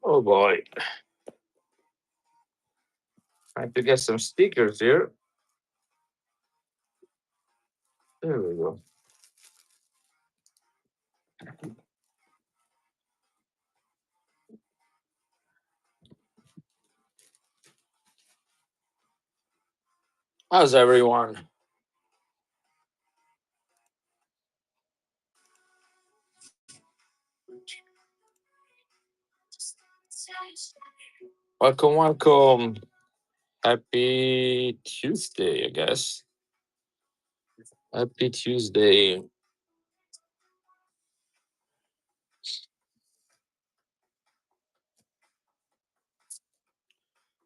Oh boy. I have to get some stickers here. There we go. How's everyone? Welcome, welcome. Happy Tuesday, I guess. Happy Tuesday.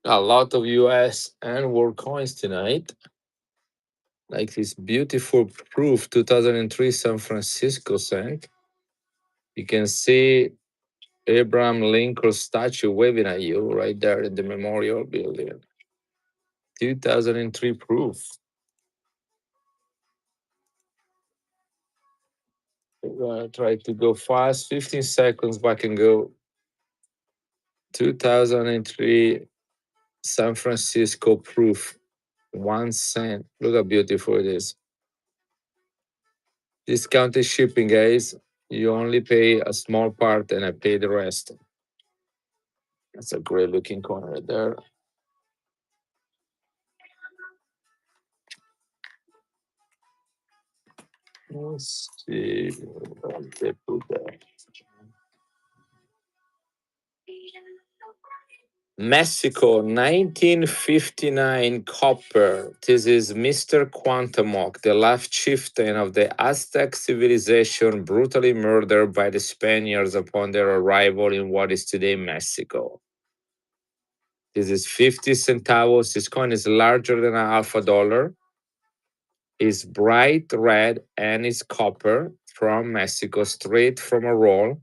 A lot of US and world coins tonight. Like this beautiful proof 2003 San Francisco sank. You can see Abraham Lincoln statue waving at you right there in the memorial building. 2003 proof. We're gonna try to go fast. 15 seconds back and go. 2003 San Francisco proof. 1 cent. Look how beautiful it is. Discounted shipping, guys. You only pay a small part and I pay the rest. That's a great looking coin right there. Let's see. What they put there. Mexico, 1959 copper. This is Mr. Cuauhtemoc, the last chieftain of the Aztec civilization, brutally murdered by the Spaniards upon their arrival in what is today Mexico. This is 50 centavos. This coin is larger than an alpha dollar. It's bright red and it's copper from Mexico, straight from a roll.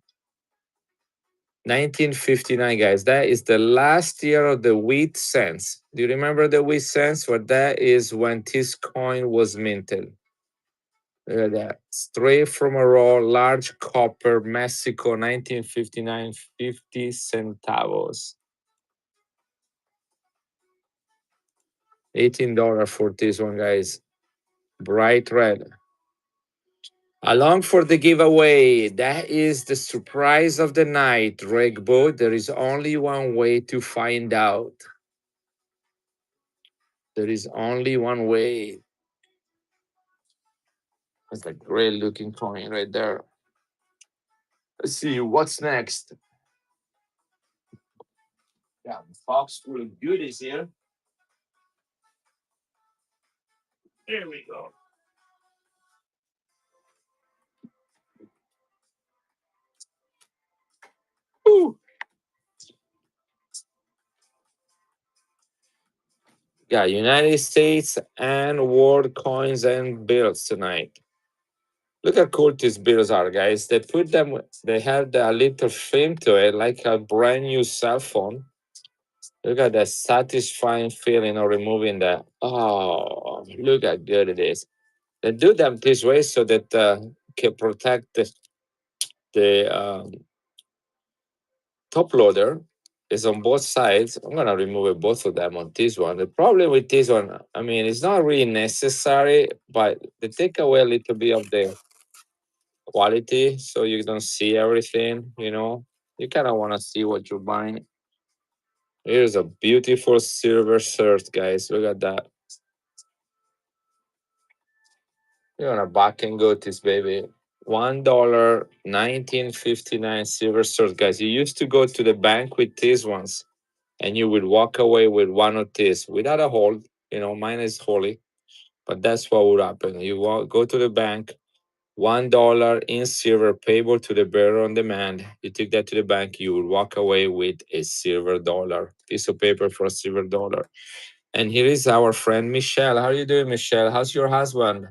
1959, guys. That is the last year of the wheat cents. Do you remember the wheat cents? Well, that is when this coin was minted. Look at that. Straight from a roll, large copper, Mexico, 1959, 50 centavos. $18 for this one, guys. Bright red. Along for the giveaway. That is the surprise of the night, Regbo. There is only one way to find out. There is only one way. That's a great looking coin right there. Let's see what's next. Yeah, Fox will do this here. There we go. Ooh. Yeah, United States and world coins and bills tonight. Look how cool these bills are, guys. They put them, they have a little film to it, like a brand new cell phone. Look at that satisfying feeling of removing that. Oh, look how good it is. They do them this way so that can protect the top loader is on both sides. I'm gonna remove both of them on this one. The problem with this one, I mean, it's not really necessary, but they take away a little bit of the quality, so you don't see everything. You know, you kind of want to see what you're buying. Here's a beautiful silver shirt, guys. Look at that. You're gonna back and go this baby. $1, 1959 silver shirt, guys. You used to go to the bank with these ones and you would walk away with one of these without a hold. You know, mine is holy, but that's what would happen. You go to the bank, $1 in silver payable to the bearer on demand. You take that to the bank, you will walk away with a silver dollar, piece of paper for a silver dollar. And here is our friend Michelle. How are you doing, Michelle? How's your husband?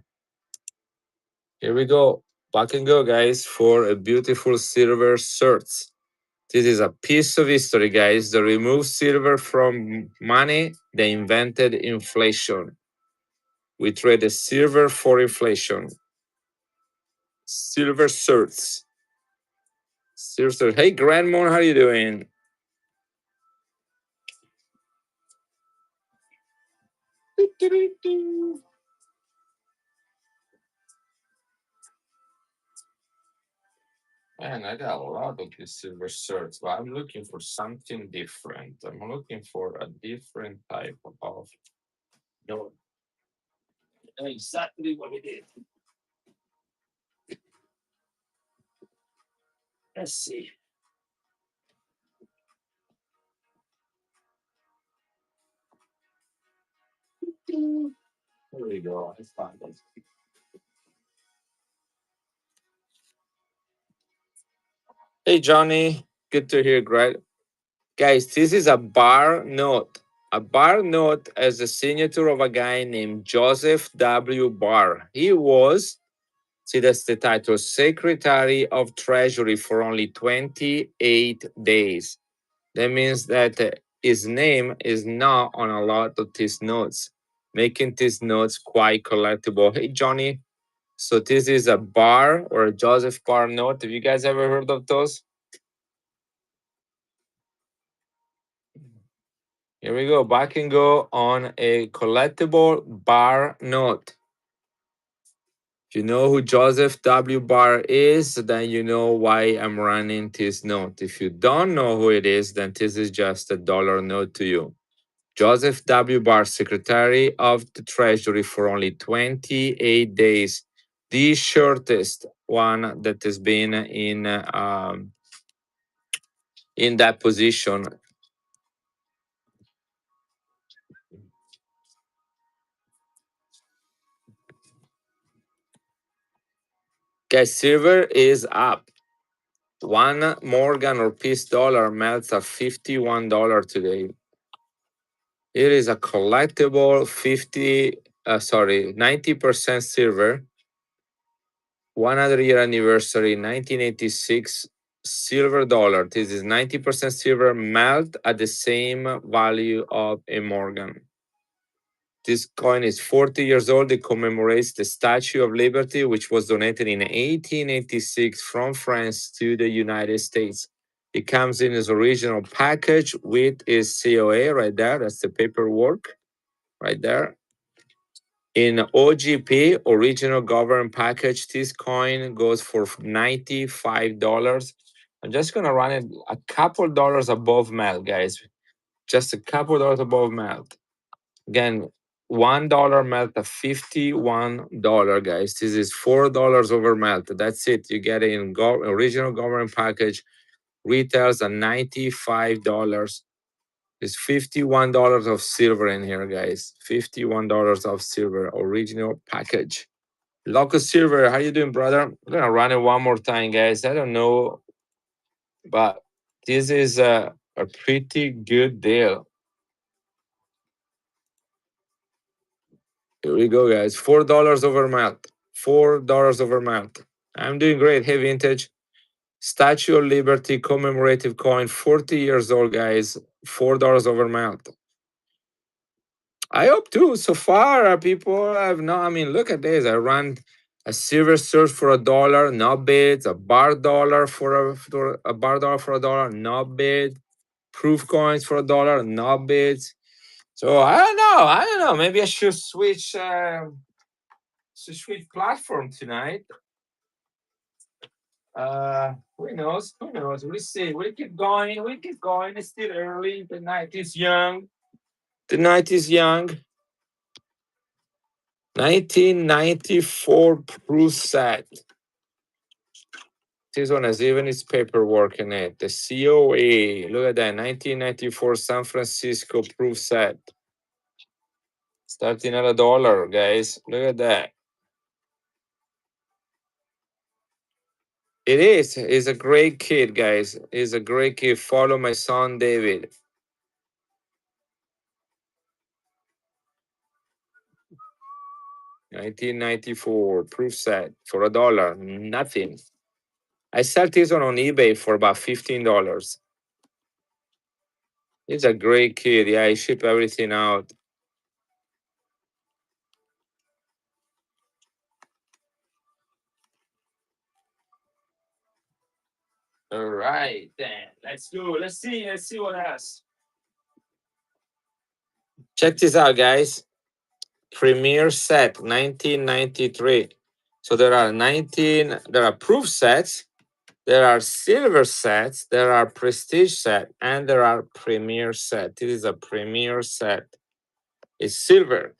Here we go. Back and go, guys, for a beautiful silver cert. This is a piece of history, guys. They removed silver from money. They invented inflation. We traded silver for inflation. Silver certs. Silver. Hey, Grandmon, how you doing? Man, I got a lot of these silver certs, but I'm looking for something different. I'm looking for a different type of. No, exactly what it is. Let's see. There we go. I found it. Hey, Johnny. Good to hear, Greg. Guys, this is a bar note. A bar note as a signature of a guy named Joseph W. Barr. He was, see, that's the title, Secretary of Treasury for only 28 days. That means that his name is not on a lot of these notes, making these notes quite collectible. Hey, Johnny. So this is a Barr or a Joseph Barr note. Have you guys ever heard of those? Here we go. Back and go on a collectible Barr note. If you know who Joseph W. Barr is, then you know why I'm running this note. If you don't know who it is, then this is just a dollar note to you. Joseph W. Barr, Secretary of the Treasury for only 28 days, the shortest one that has been in that position. Guys, silver is up. One Morgan or Peace dollar melts at $51 today. It is a collectible 90% silver, 100-year anniversary, 1986 silver dollar. This is 90% silver melt at the same value of a Morgan. This coin is 40 years old. It commemorates the Statue of Liberty, which was donated in 1886 from France to the United States. It comes in its original package with its COA right there. That's the paperwork right there. In OGP, original government package, this coin goes for $95. I'm just going to run it a couple dollars above melt, guys. Just a couple dollars above melt. Again, $1 melt at $51, guys. This is $4 over melt. That's it. You get it in original government package. Retails at $95. There's $51 of silver in here, guys. $51 of silver, original package. Loco Silver, how you doing, brother? I'm gonna run it one more time, guys. I don't know, but this is a pretty good deal. Here we go, guys. $4 over melt. $4 over melt. I'm doing great. Hey, vintage. Statue of Liberty commemorative coin, 40 years old, guys. $4 over melt. I hope too. So far, people have not. I mean, look at this. I ran a silver search for $1, no bids. A bar dollar for a bar dollar for $1, no bid. Proof coins for $1, no bids. So I don't know. I don't know. Maybe I should switch. Switch platform tonight. Who knows? Who knows? We see. We keep going. We keep going. It's still early. The night is young. The night is young. 1994 proof set. This one has even its paperwork in it. The COA. Look at that. 1994 San Francisco proof set. Starting at $1, guys. Look at that. It is. He's a great kid, guys. He's a great kid. Follow my son David. $19.94 proof set for $1. Nothing. I sell this one on eBay for about $15. He's a great kid. Yeah, I ship everything out. All right, then let's go. Let's see. Let's see what else. Check this out, guys. Premier set 1993. So there are 19. There are proof sets. There are silver sets. There are prestige set, and there are premier set. This is a premier set. It's silver.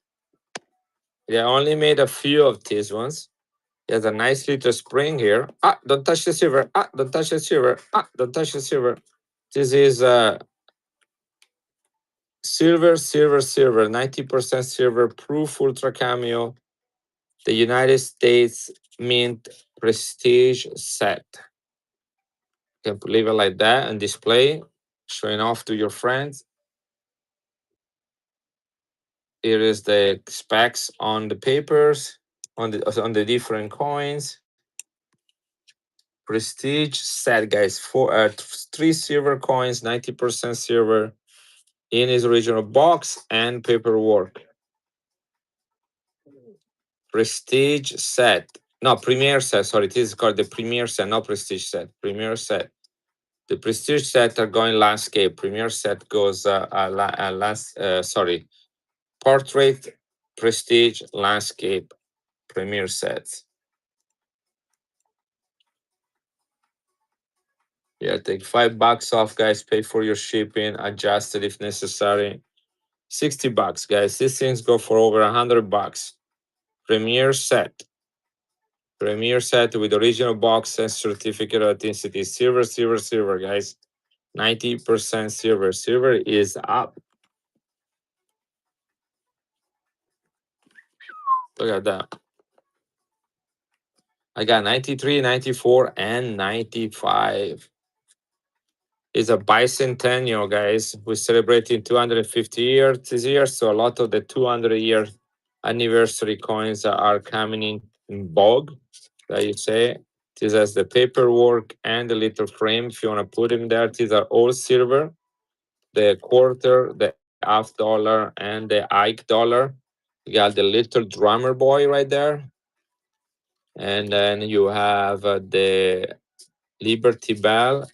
They only made a few of these ones. There's a nice little spring here. Ah, don't touch the silver. Ah, don't touch the silver. Ah, don't touch the silver. This is silver, silver, silver. 90% silver, proof ultra cameo. The United States Mint Prestige set. You can leave it like that and display, showing off to your friends. Here is the specs on the papers, on the different coins. Prestige set, guys. Three silver coins, 90% silver in its original box and paperwork. Prestige set. No, premier set. Sorry, this is called the premier set, not prestige set. Premier set. The prestige set are going landscape. Premier set goes portrait, prestige, landscape, premier sets. Yeah, take $5 off, guys. Pay for your shipping, adjust it if necessary. $60, guys. These things go for over $100. Premier set. Premier set with original box and certificate of authenticity. Silver, silver, silver, guys. 90% silver. Silver is up. Look at that. I got 93, 94, and 95. It's a bicentennial, guys. We're celebrating 250 years this year, so a lot of the 200-year anniversary coins are coming in vogue, that you say. This has the paperwork and the little frame if you want to put them there. These are all silver. The quarter, the half dollar, and the Ike dollar. You got the little drummer boy right there. And then you have the Liberty Bell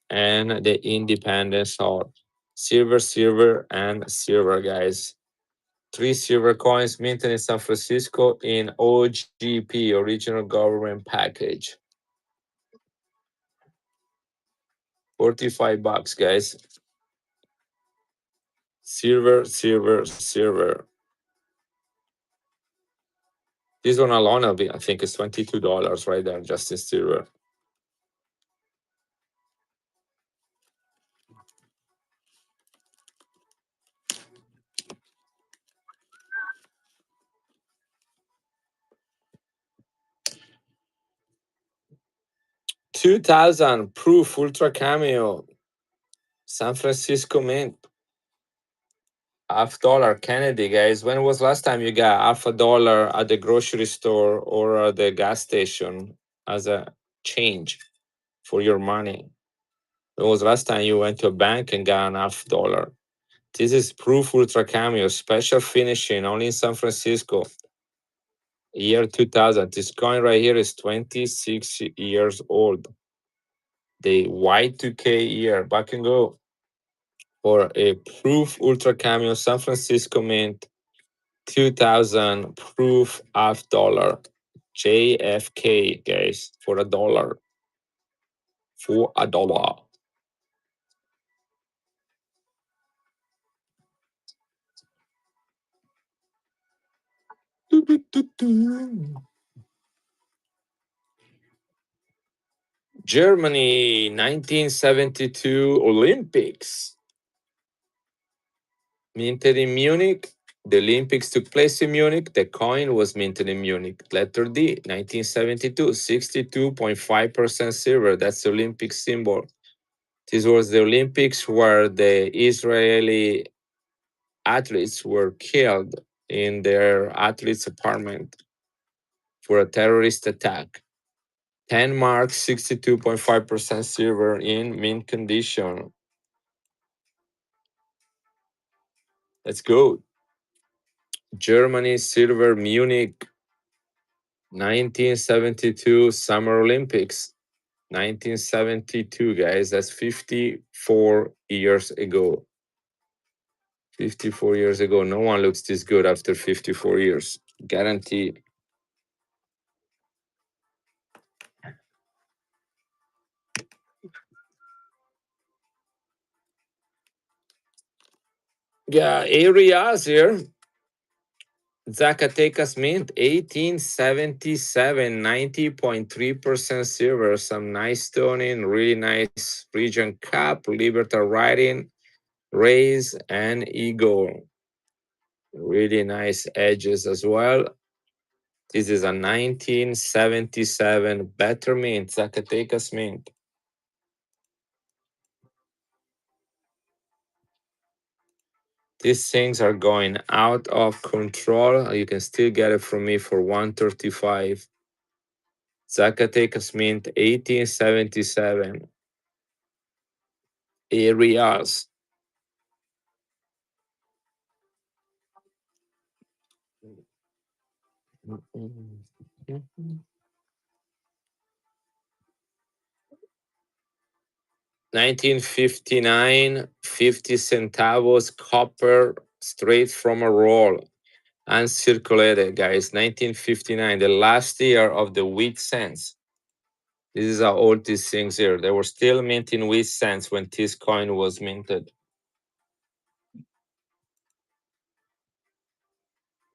and the Independence Hall. Silver, silver, and silver, guys. 3 silver coins minted in San Francisco in OGP, original government package. $45, guys. Silver, silver, silver. This one alone, I think, is $22 right there, just in silver. $2,000 proof ultra cameo, San Francisco Mint. $50 Kennedy, guys. When was last time you got $50 at the grocery store or at the gas station as a change for your money? When was last time you went to a bank and got an $50? This is proof ultra cameo, special finishing only in San Francisco. Year 2000. This coin right here is 26 years old. The Y2K year, back and go. For a proof ultra cameo San Francisco Mint 2000 proof $50 JFK, guys, for $1. For $1. Germany 1972 Olympics. Minted in Munich. The Olympics took place in Munich. The coin was minted in Munich. Letter D, 1972, 62.5% silver. That's the Olympic symbol. This was the Olympics where the Israeli athletes were killed in their athletes' apartment for a terrorist attack. 10 marks, 62.5% silver in mint condition. Let's go. Germany, silver, Munich, 1972 Summer Olympics. 1972, guys. That's 54 years ago. 54 years ago. No one looks this good after 54 years. Guarantee. Yeah, areas here. Zacatecas Mint, 1877, 90.3% silver. Some nice stoning, really nice region cap, Libertad writing, raise, and eagle. Really nice edges as well. This is a 1977 Better Mint, Zacatecas Mint. These things are going out of control. You can still get it from me for 135. Zacatecas Mint, 1877. Areas. Mm-hmm. 1959, 50 centavos copper straight from a roll, uncirculated, guys. 1959, the last year of the wheat cents. This is how old these things are. They were still minting wheat cents when this coin was minted.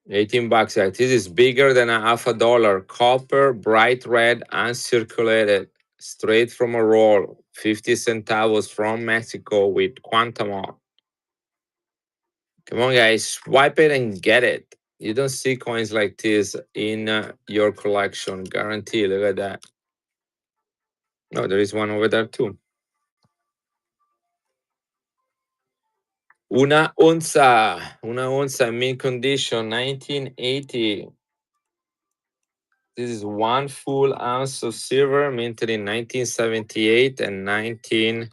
18 bucks. This is bigger than a half a dollar. Copper, bright red, uncirculated, straight from a roll. 50 centavos from Mexico with Quantamon. Come on, guys, swipe it and get it. You don't see coins like this in your collection, guarantee. Look at that. No, there is one over there too. Una onza, mint condition, 1980. This is 1 full ounce of silver, minted in 1978 and 19.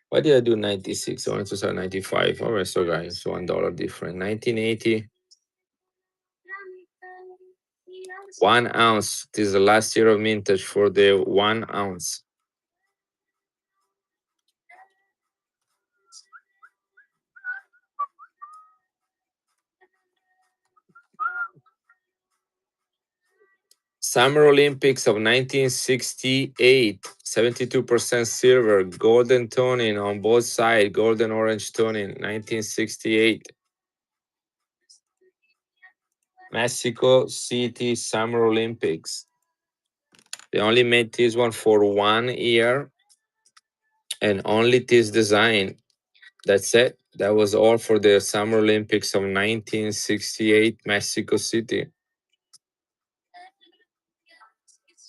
Why did I do 96? I wanted to say 95. All right, so guys, $1 different. 1980. 1 ounce. This is the last year of mintage for the 1 ounce. Summer Olympics of 1968, 72% silver, golden toning on both sides, golden orange toning, 1968. Mexico City Summer Olympics. They only made this one for 1 year and only this design. That's it. That was all for the Summer Olympics of 1968, Mexico City.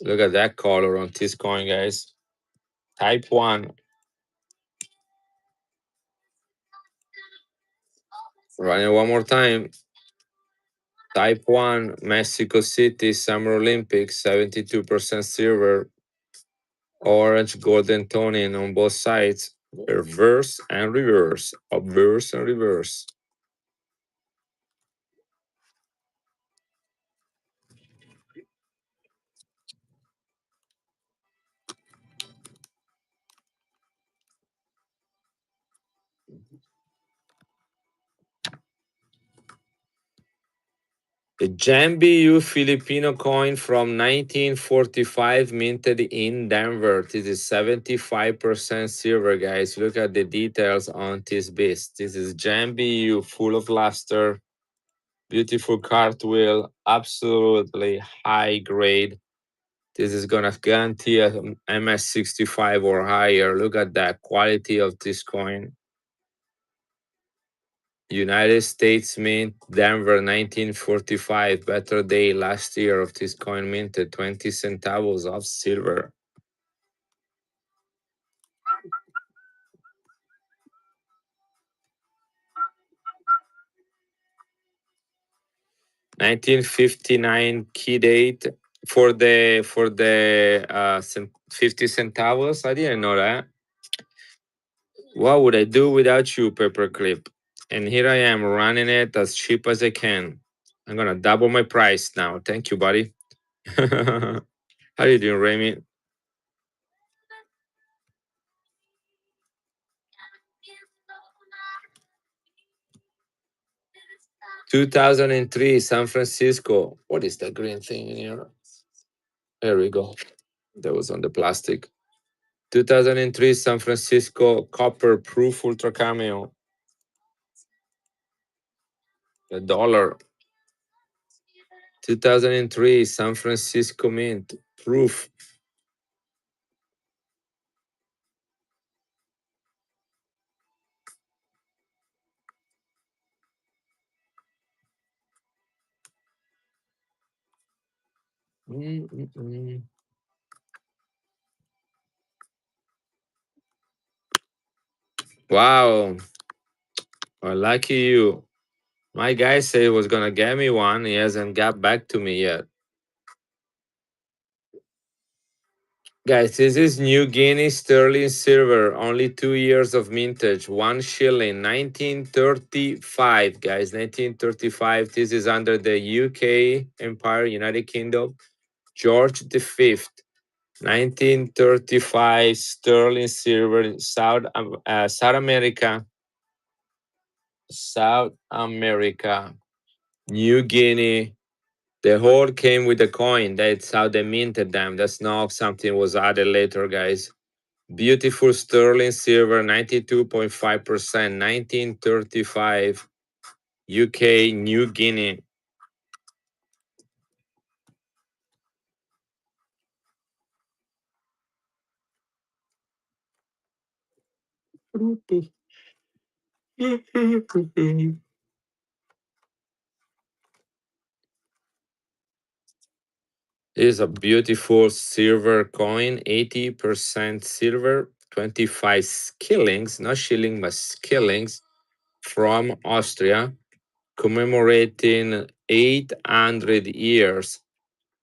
Look at that color on this coin, guys. Type 1. Running one more time. Type 1, Mexico City Summer Olympics, 72% silver, orange golden toning on both sides, reverse and reverse, obverse and reverse. The Jambiu Filipino coin from 1945, minted in Denver. This is 75% silver, guys. Look at the details on this beast. This is Jambiu, full of luster, beautiful cartwheel, absolutely high grade. This is gonna guarantee a MS65 or higher. Look at that quality of this coin. United States Mint, Denver, 1945. Better day last year of this coin minted 20 centavos of silver. $19.59 key date for the 50 centavos. I didn't know that. What would I do without you, Paperclip? And here I am running it as cheap as I can. I'm gonna double my price now. Thank you, buddy. How you doing, Remy? 2003, San Francisco. What is that green thing in here? There we go. That was on the plastic. 2003, San Francisco copper proof ultra cameo. $1. 2003, San Francisco mint proof. Wow. Well, lucky you. My guy said he was gonna get me one. He hasn't got back to me yet. Guys, this is New Guinea sterling silver, only 2 years of mintage, 1 shilling, 1935, guys, 1935. This is under the UK Empire, United Kingdom, George V, 1935 sterling silver, South America, South America, New Guinea. The whole came with the coin. That's how they minted them. That's not something was added later, guys. Beautiful sterling silver, 92.5%, 1935, UK, New Guinea. Is a beautiful silver coin, 80% silver, 25 skillings, not shilling, but skillings from Austria, commemorating 800 years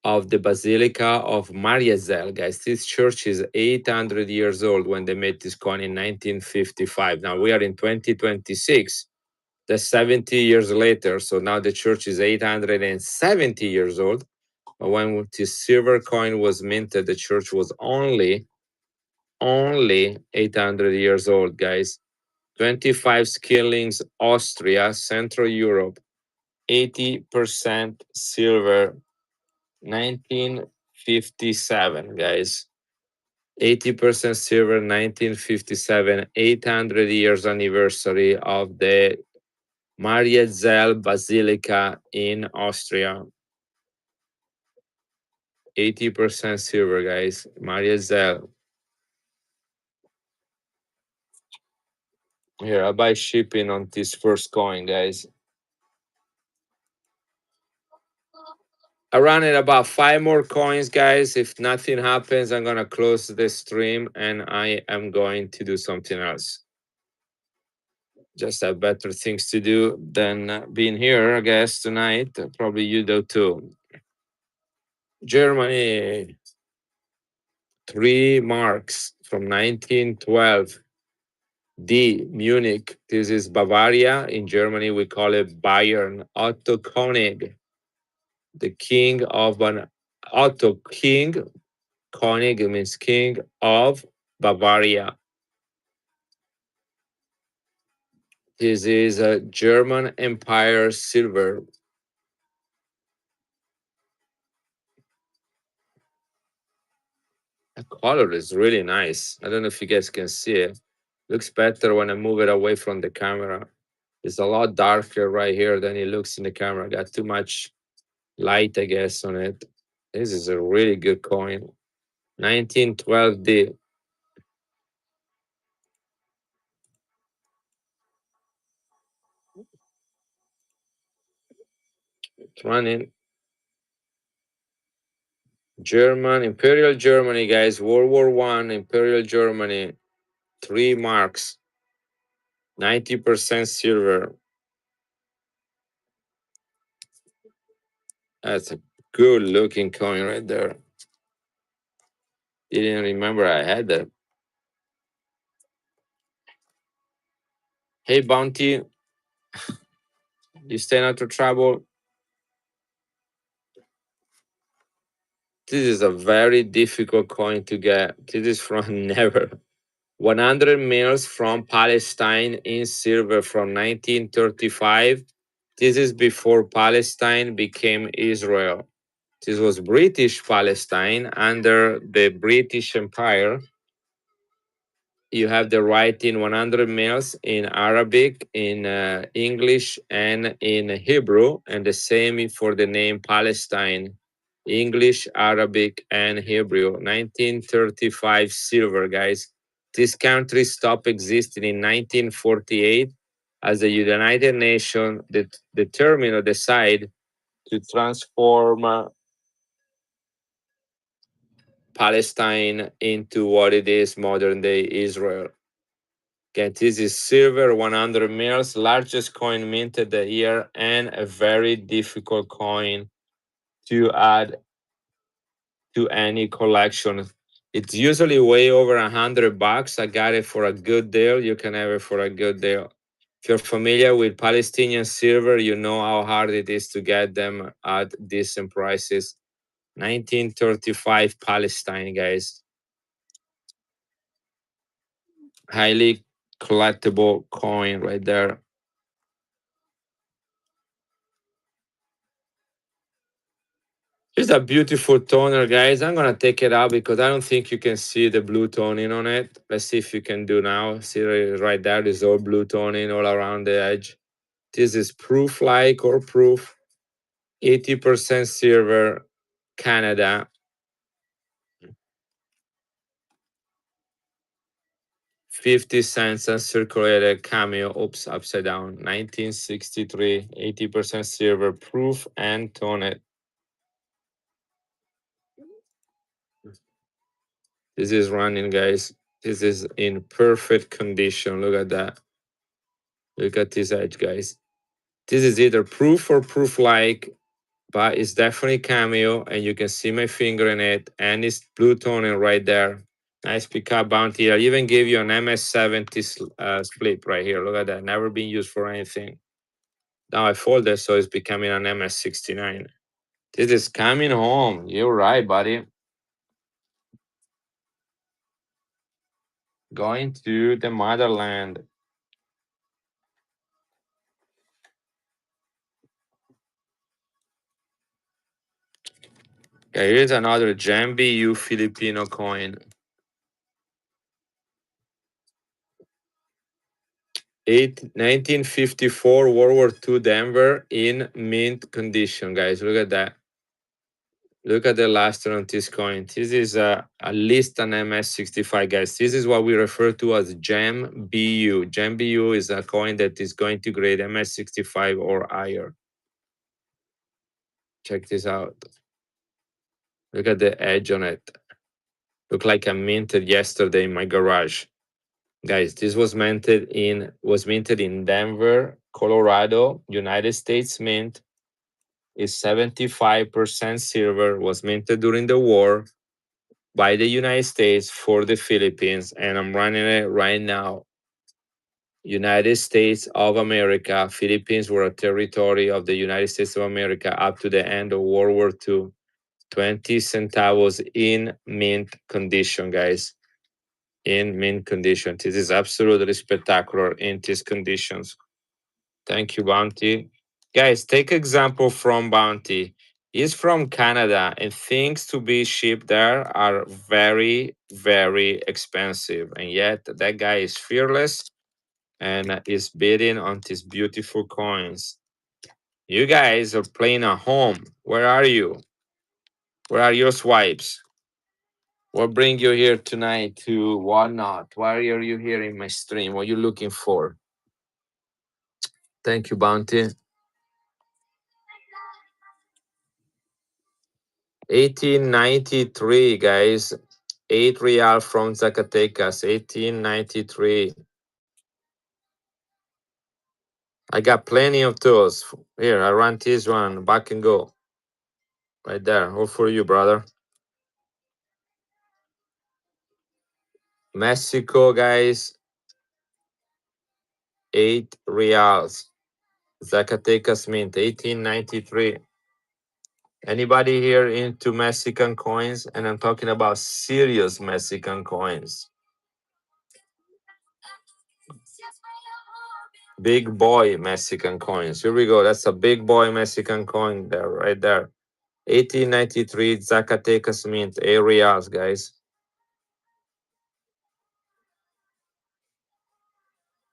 of the Basilica of Mariazell. Guys, this church is 800 years old when they made this coin in 1955. Now we are in 2026. That's 70 years later. So now the church is 870 years old. But when this silver coin was minted, the church was only 800 years old, guys. 25 skillings, Austria, Central Europe, 80% silver, 1957, guys. 80% silver, 1957, 800 years anniversary of the Mariazell Basilica in Austria. 80% silver, guys. Mariazell. Here, I'll buy shipping on this first coin, guys. I run it about 5 more coins, guys. If nothing happens, I'm gonna close the stream and I am going to do something else. Just have better things to do than being here, I guess, tonight. Probably you do too. Germany, 3 marks from 1912. D, Munich. This is Bavaria. In Germany, we call it Bayern. Otto Koenig, the king of an Otto King. Koenig means king of Bavaria. This is a German Empire silver. The color is really nice. I don't know if you guys can see it. Looks better when I move it away from the camera. It's a lot darker right here than it looks in the camera. Got too much light, I guess, on it. This is a really good coin. 1912D. It's running. German, Imperial Germany, guys. World War I, Imperial Germany. 3 marks. 90% silver. That's a good looking coin right there. Didn't remember I had that. Hey, Bounty. You staying out of trouble? This is a very difficult coin to get. This is from Never. 100 mils from Palestine in silver from 1935. This is before Palestine became Israel. This was British Palestine under the British Empire. You have the writing 100 mils in Arabic, in English, and in Hebrew, and the same for the name Palestine. English, Arabic, and Hebrew. 1935 silver, guys. This country stopped existing in 1948 as the United Nations determined or decide to transform Palestine into what it is modern day Israel. Okay, this is silver, 100 mils, largest coin minted that year, and a very difficult coin to add to any collection. It's usually way over $100. I got it for a good deal. You can have it for a good deal. If you're familiar with Palestinian silver, you know how hard it is to get them at decent prices. 1935 Palestine, guys. Highly collectible coin right there. It's a beautiful toner, guys. I'm gonna take it out because I don't think you can see the blue toning on it. Let's see if you can do now. See right there, there's all blue toning all around the edge. This is proof like or proof. 80% silver, Canada. 50 cents uncirculated cameo. Oops, upside down. 1963. 80% silver, proof and toned. This is running, guys. This is in perfect condition. Look at that. Look at this edge, guys. This is either proof or proof like, but it's definitely cameo, and you can see my finger in it, and it's blue toning right there. Nice pickup Bounty. I even gave you an MS70 split right here. Look at that. Never been used for anything. Now I folded, so it's becoming an MS69. This is coming home. You're right, buddy. Going to the motherland. Okay, here's another Jambi Filipino coin. 1954 World War II Denver in mint condition, guys. Look at that. Look at the luster on this coin. This is at least an MS65, guys. This is what we refer to as Gem BU. Gem BU is a coin that is going to grade MS65 or higher. Check this out. Look at the edge on it. Look like I minted yesterday in my garage. Guys, this was minted in Denver, Colorado, United States Mint. Is 75% silver, was minted during the war by the United States for the Philippines, and I'm running it right now. United States of America. Philippines were a territory of the United States of America up to the end of World War II. 20 centavos in mint condition, guys. In mint condition. This is absolutely spectacular in these conditions. Thank you, Bounty. Guys, take example from Bounty. He's from Canada, and things to be shipped there are very, very expensive. And yet, that guy is fearless and is bidding on these beautiful coins. You guys are playing at home. Where are you? Where are your swipes? What bring you here tonight to Whatnot? Why are you here in my stream? What are you looking for? Thank you, Bounty. 1893, guys. 8 real from Zacatecas. 1893. I got plenty of tools. Here, I run this one. Back and go. Right there. All for you, brother. Mexico, guys. 8 reals. Zacatecas Mint, 1893. Anybody here into Mexican coins? And I'm talking about serious Mexican coins. Big boy Mexican coins. Here we go. That's a big boy Mexican coin there, right there. 1893 Zacatecas Mint, 8 reals, guys.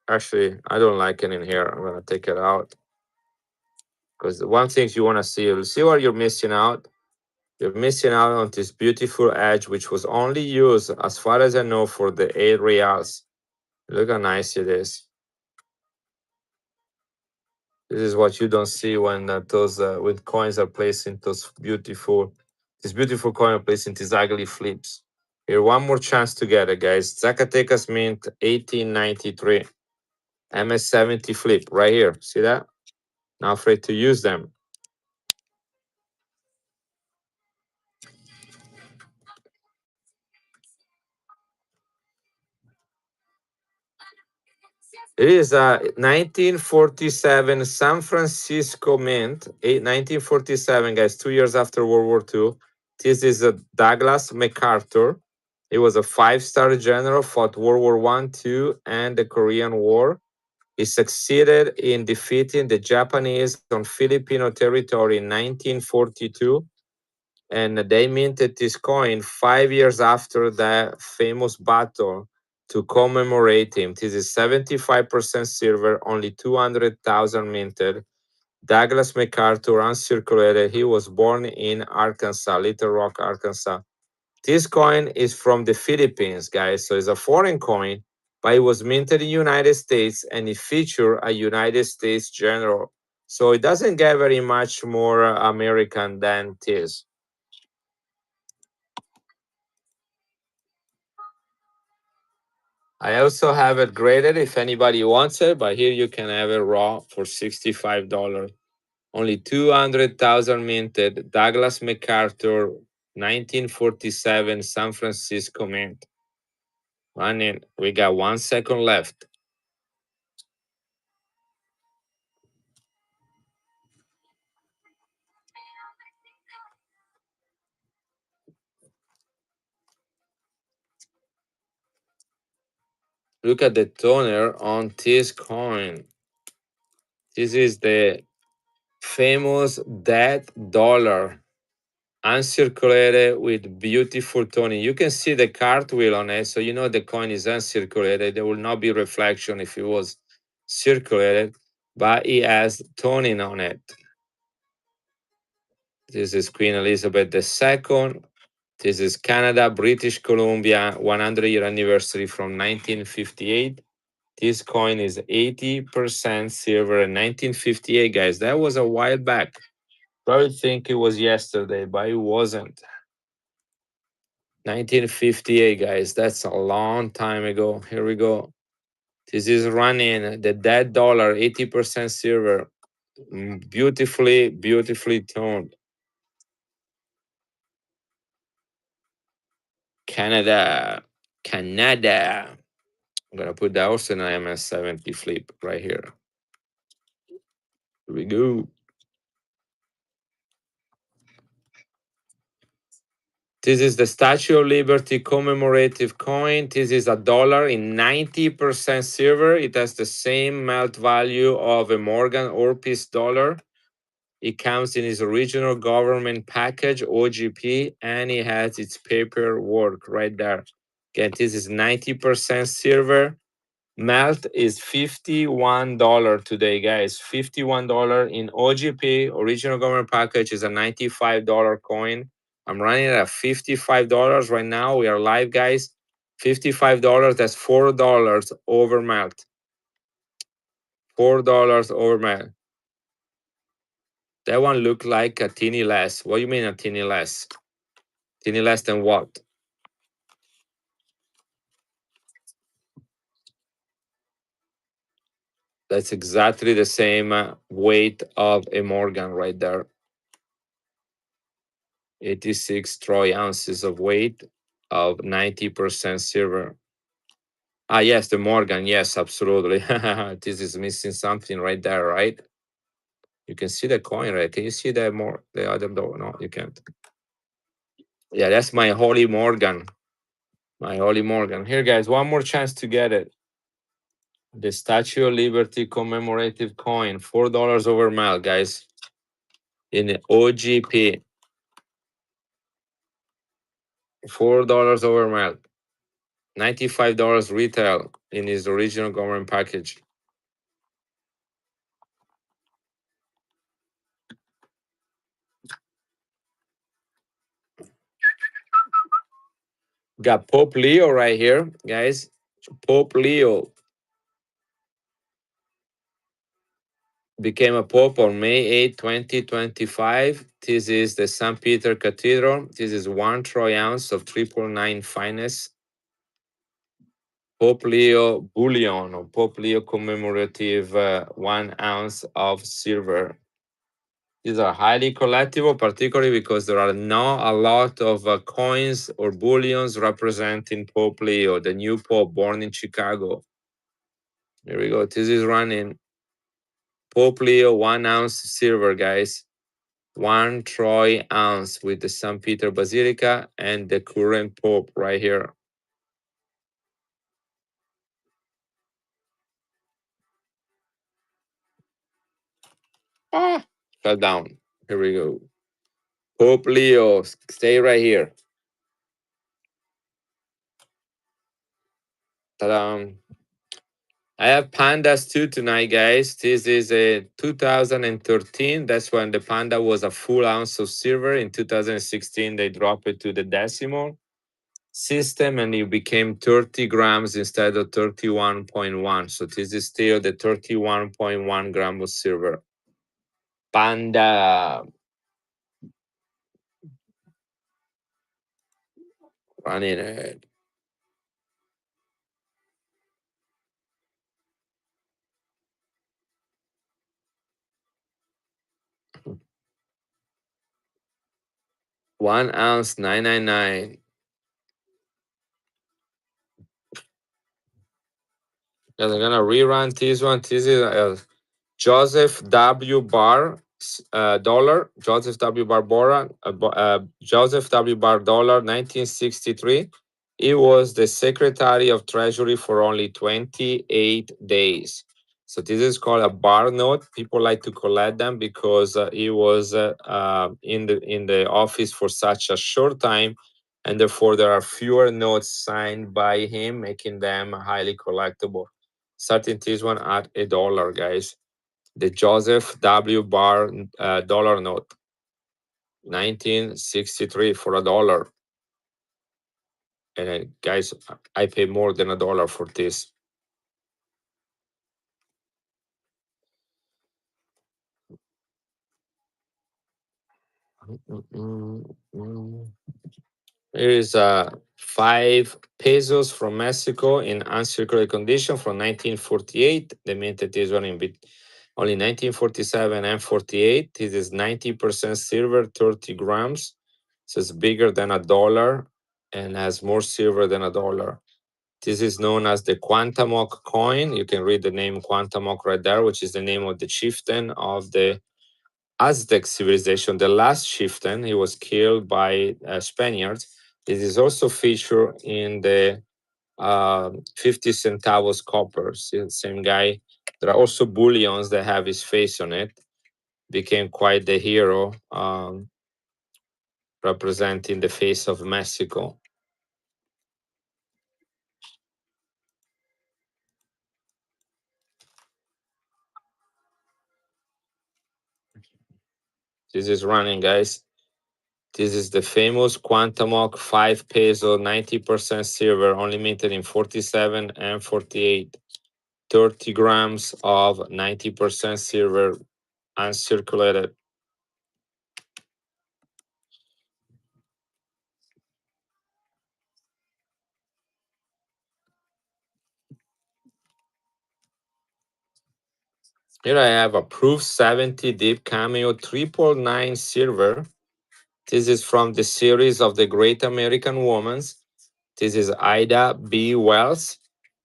Actually, I don't like it in here. I'm gonna take it out. Because one thing you want to see what you're missing out. You're missing out on this beautiful edge, which was only used, as far as I know, for the 8 reals. Look how nice it is. This is what you don't see when those when coins are placed in those this beautiful coin are placed in these ugly flips. Here, one more chance to get it, guys. Zacatecas Mint 1893. MS70 flip right here. See that? Not afraid to use them. It is a 1947 San Francisco Mint, 1947, guys, 2 years after World War II. This is a Douglas MacArthur. He was a 5-star general, fought World War I, II, and the Korean War. He succeeded in defeating the Japanese on Filipino territory in 1942. And they minted this coin 5 years after the famous battle to commemorate him. This is 75% silver, only 200,000 minted. Douglas MacArthur, uncirculated. He was born in Arkansas, Little Rock, Arkansas. This coin is from the Philippines, guys. So it's a foreign coin, but it was minted in the United States and it featured a United States general. So it doesn't get very much more American than this. I also have it graded if anybody wants it, but here you can have it raw for $65. Only 200,000 minted. Douglas MacArthur, 1947 San Francisco Mint. Running. We got 1 second left. Look at the toner on this coin. This is the famous dead dollar, uncirculated with beautiful toning. You can see the cartwheel on it, so you know the coin is uncirculated. There will not be reflection if it was circulated, but it has toning on it. This is Queen Elizabeth II. This is Canada, British Columbia, 100-year anniversary from 1958. This coin is 80% silver in 1958, guys. That was a while back. Probably think it was yesterday, but it wasn't. 1958, guys. That's a long time ago. Here we go. This is running the dead dollar, 80% silver. Beautifully, beautifully toned. Canada. Canada. I'm going to put that also in an MS70 flip right here. Here we go. This is the Statue of Liberty commemorative coin. This is a dollar in 90% silver. It has the same melt value of a Morgan Orpis dollar. It comes in its original government package, OGP, and it has its paperwork right there. Again, this is 90% silver. Melt is $51 today, guys. $51 in OGP. Original government package is a $95 coin. I'm running it at $55 right now. We are live, guys. $55. That's $4 over melt. $4 over melt. That one looked like a teeny less. What do you mean a teeny less? Tiny less than what? That's exactly the same weight of a Morgan right there. 86 troy ounces of weight of 90% silver. Ah, yes, the Morgan. Yes, absolutely. This is missing something right there, right? You can see the coin, right? Can you see the other door? No, you can't. Yeah, that's my Holy Morgan. My Holy Morgan. Here, guys, one more chance to get it. The Statue of Liberty commemorative coin, $4 over mile, guys. In the OGP. $4 over mile. $95 retail in his original government package. Got Pope Leo right here, guys. Pope Leo became a pope on May 8, 2025. This is the St. Peter Cathedral. This is 1 troy ounce of 3.9 finest. Pope Leo bullion or Pope Leo commemorative 1 ounce of silver. These are highly collectible, particularly because there are not a lot of coins or bullions representing Pope Leo, the new Pope born in Chicago. Here we go. This is running Pope Leo 1 ounce silver, guys. 1 troy ounce with the St. Peter Basilica and the current Pope right here. Shut down. Here we go. Pope Leo, stay right here. Ta-da. I have pandas too tonight, guys. This is a 2013. That's when the panda was a full ounce of silver. In 2016, they dropped it to the decimal system and it became 30 grams instead of 31.1. So this is still the 31.1 gram of silver. Panda. Running ahead. One ounce, 999. Yeah, they're gonna rerun this one. This is Joseph W. Barr dollar. Joseph W. Barr Bora. Joseph W. Barr dollar. 1963. He was the Secretary of Treasury for only 28 days. So this is called a bar note. People like to collect them because he was in the office for such a short time, and therefore there are fewer notes signed by him, making them highly collectible. Starting this one at $1, guys. The Joseph W. Barr dollar note, 1963 for $1. And guys, I pay more than $1 for this. Here is 5 pesos from Mexico in uncirculated condition from 1948. They minted this one in only 1947 and 48. This is 90% silver, 30 grams. So it's bigger than $1 and has more silver than $1. This is known as the Cuauhtémoc coin. You can read the name Cuauhtémoc right there, which is the name of the chieftain of the Aztec civilization, the last chieftain. He was killed by Spaniards. It is also featured in the 50 centavos coppers. Same guy. There are also bullions that have his face on it. Became quite the hero, representing the face of Mexico. This is running, guys. This is the famous Cuauhtémoc 5 peso, 90% silver, only minted in 47 and 48. 30 grams of 90% silver uncirculated. Here I have a Proof 70 Deep Cameo 999 Silver. This is from the series of the Great American Womans. This is Ida B. Wells.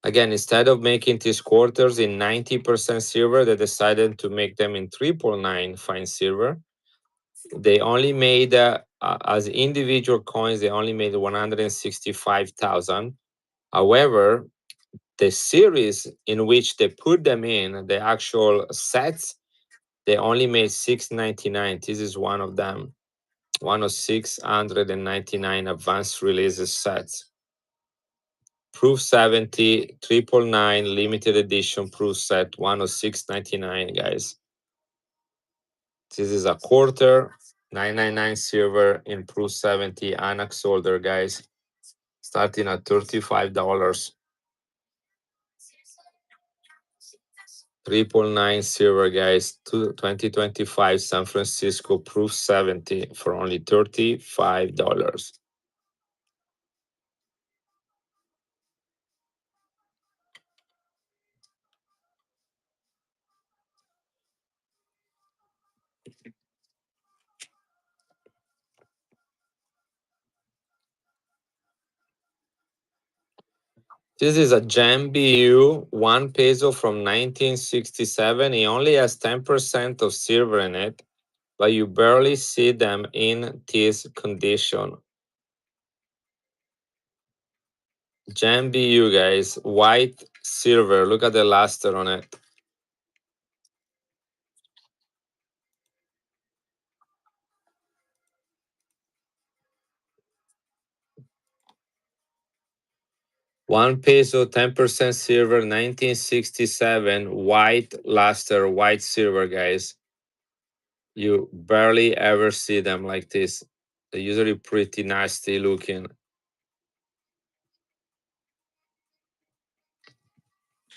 Again, instead of making these quarters in 90% silver, they decided to make them in 999 fine silver. They only made, as individual coins, they only made 165,000. However, the series in which they put them in, the actual sets, they only made 699. This is one of them, one of 699 advanced releases sets. Proof 70, 999, limited edition proof set, one of 699, guys. This is a quarter, 999 silver in proof 70 annex holder, guys, starting at $35. 999 silver, guys, 2025 San Francisco proof 70 for only $35. This is a Gem BU, 1 peso from 1967. It only has 10% of silver in it, but you barely see them in this condition. Gem BU, guys, white, silver. Look at the luster on it. One peso, 10% silver, 1967, white luster, white silver, guys. You barely ever see them like this. They're usually pretty nasty looking.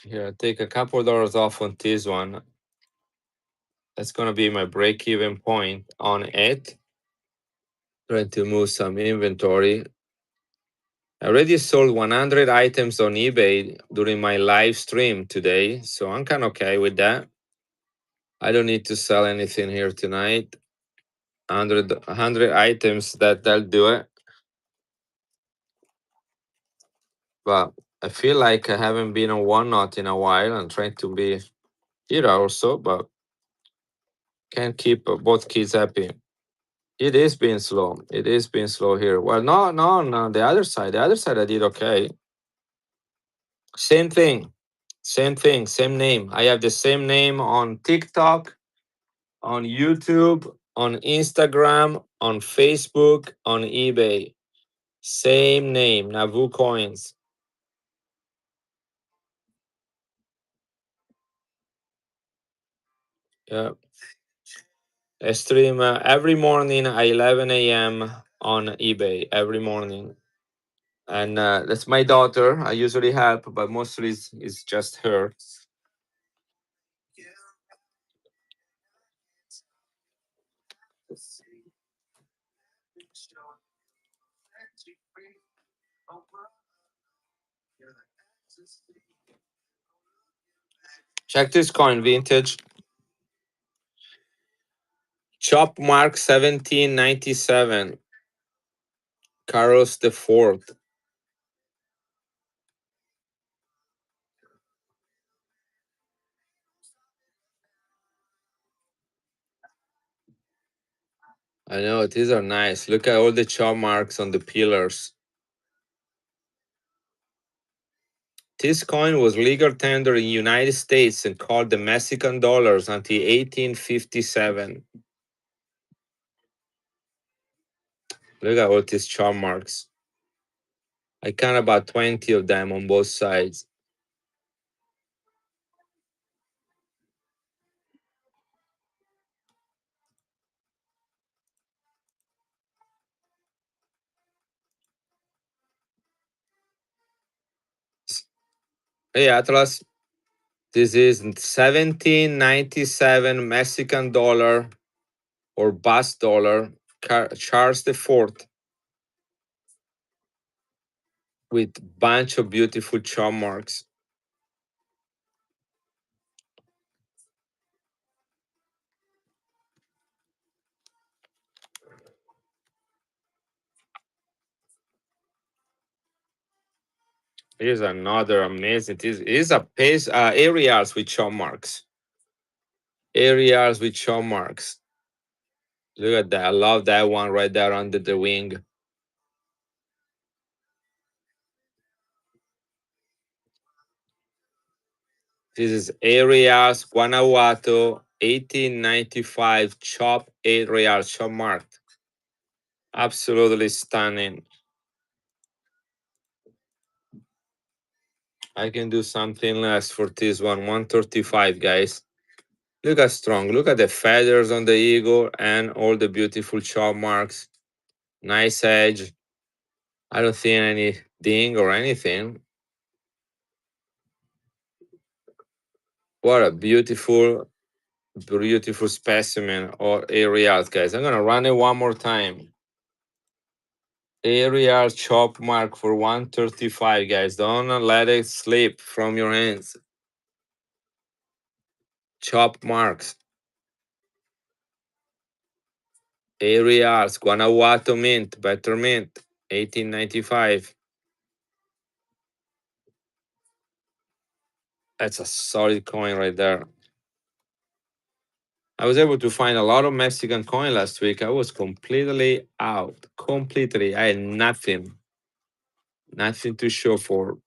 Here, take a couple dollars off on this one. That's gonna be my break-even point on it. Trying to move some inventory. I already sold 100 items on eBay during my live stream today, so I'm kind of okay with that. I don't need to sell anything here tonight. 100 items, that'll do it. But I feel like I haven't been on Whatnot in a while. I'm trying to be here also, but can't keep both kids happy. It is being slow. It is being slow here. Well, no. The other side, I did okay. Same thing, same name. I have the same name on TikTok, on YouTube, on Instagram, on Facebook, on eBay. Same name, Navu Coins. Yeah. I stream every morning at 11 a.m. on eBay every morning. And that's my daughter. I usually help, but mostly it's just her. Check this coin, vintage. Chop Mark 1797. Carlos the Fourth. I know, these are nice. Look at all the chop marks on the pillars. This coin was legal tender in United States and called the Mexican dollars until 1857. Look at all these chop marks. I count about 20 of them on both sides. Hey, Atlas. This is 1797 Mexican dollar or bus dollar, Charles the Fourth, with bunch of beautiful chop marks. Here's another amazing. This is a pace areas with chop marks. Areas with chop marks. Look at that. I love that one right there under the wing. This is Areas Guanajuato 1895 chop areas chop marked. Absolutely stunning. I can do something less for this one. 135, guys. Look how strong. Look at the feathers on the eagle and all the beautiful chop marks. Nice edge. I don't see any ding or anything. What a beautiful, beautiful specimen or areas, guys. I'm gonna run it one more time. Area chop mark for 135, guys. Don't let it slip from your hands. Chop marks. Areas, Guanajuato Mint, Better Mint, 1895. That's a solid coin right there. I was able to find a lot of Mexican coin last week. I was completely out. Completely. I had nothing. Nothing to show for.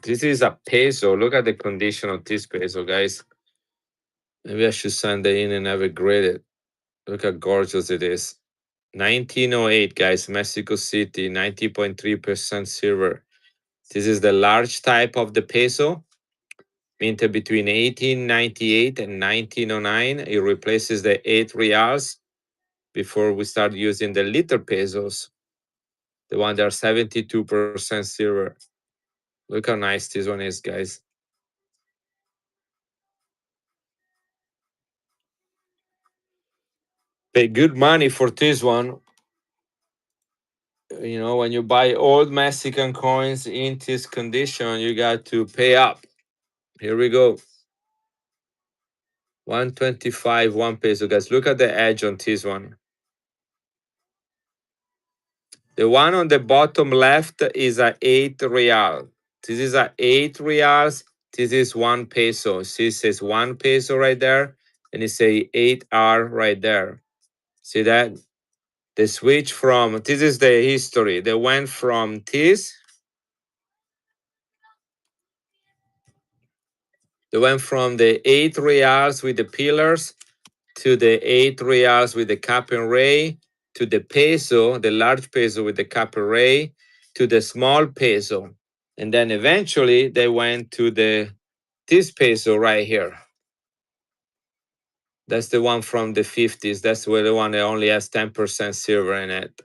This is a peso. Look at the condition of this peso, guys. Maybe I should send it in and have it graded. Look how gorgeous it is. 1908, guys, Mexico City, 90.3% silver. This is the large type of the peso, minted between 1898 and 1909. It replaces the 8 reals before we start using the little pesos, the one that are 72% silver. Look how nice this one is, guys. Pay good money for this one. You know, when you buy old Mexican coins in this condition, you got to pay up. Here we go. 125, 1 peso, guys. Look at the edge on this one. The one on the bottom left is a 8 real. This is a 8 reals. This is 1 peso. See, it says 1 peso right there, and it say 8R right there. See that? They switch from, this is the history. They went from this. They went from the 8 reals with the pillars to the 8 reals with the cap and ray, to the peso, the large peso with the cap and ray, to the small peso. And then eventually they went to this peso right here. That's the one from the 50s. That's where the one that only has 10% silver in it.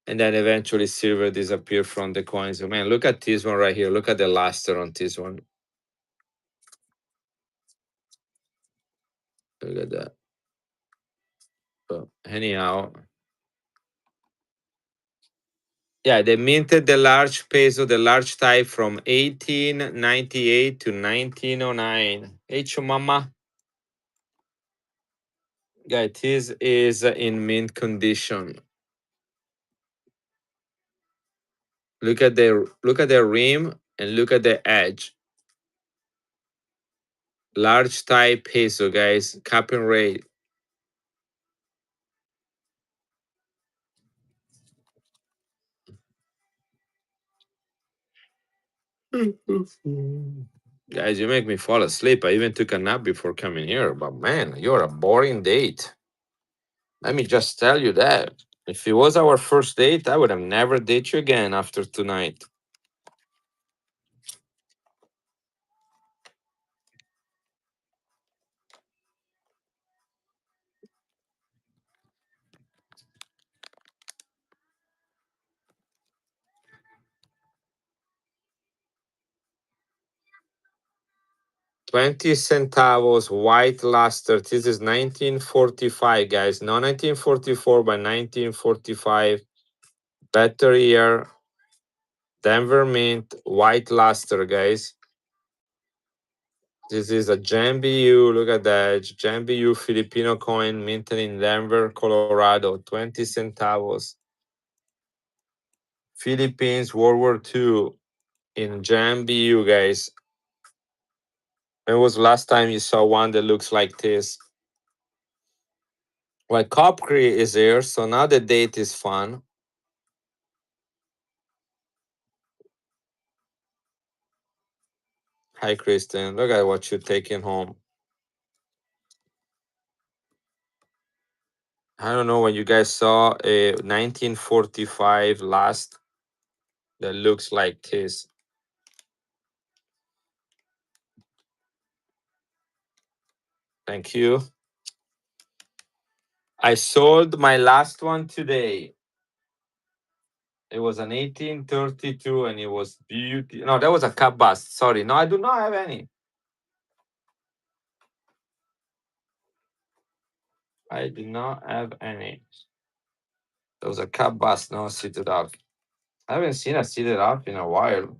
And then eventually silver disappeared from the coins. Man, look at this one right here. Look at the luster on this one. Look at that. But anyhow, yeah, they minted the large peso, the large type from 1898 to 1909. Hey, mama. Guys, this is in mint condition. Look at the rim and look at the edge. Large type peso, guys. Cap and rate. Guys, you make me fall asleep. I even took a nap before coming here. But man, you're a boring date. Let me just tell you that. If it was our first date, I would have never date you again after tonight. $0.20 centavos, white luster. This is 1945, guys. Not 1944, but 1945. Better year. Denver Mint, white luster, guys. This is a JMBU. Look at that. JMBU Filipino coin minted in Denver, Colorado. 20 centavos. Philippines, World War II in JMBU, guys. When was the last time you saw one that looks like this? Well, Capri is here, so now the date is fun. Hi, Kristen. Look at what you're taking home. I don't know when you guys saw a 1945 last that looks like this. Thank you. I sold my last one today. It was an 1832 and it was beauty. No, that was a cup bust. Sorry. No, I do not have any. I do not have any. That was a cup bust, no seated up. I haven't seen a seated up in a while.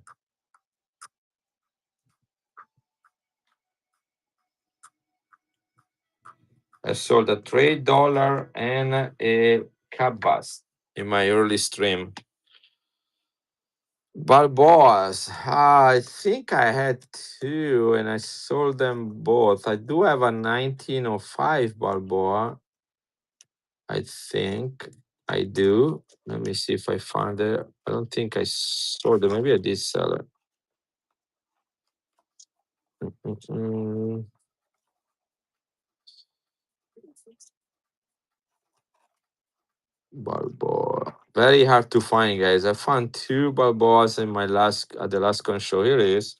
I sold a $3 and a cup bust in my early stream. Balboas. I think I had two and I sold them both. I do have a 1905 Balboa. I think I do. Let me see if I found it. I don't think I sold it. Maybe I did sell it. Balboa. Very hard to find, guys. I found two Balboas in my last at the last con show. Here it is.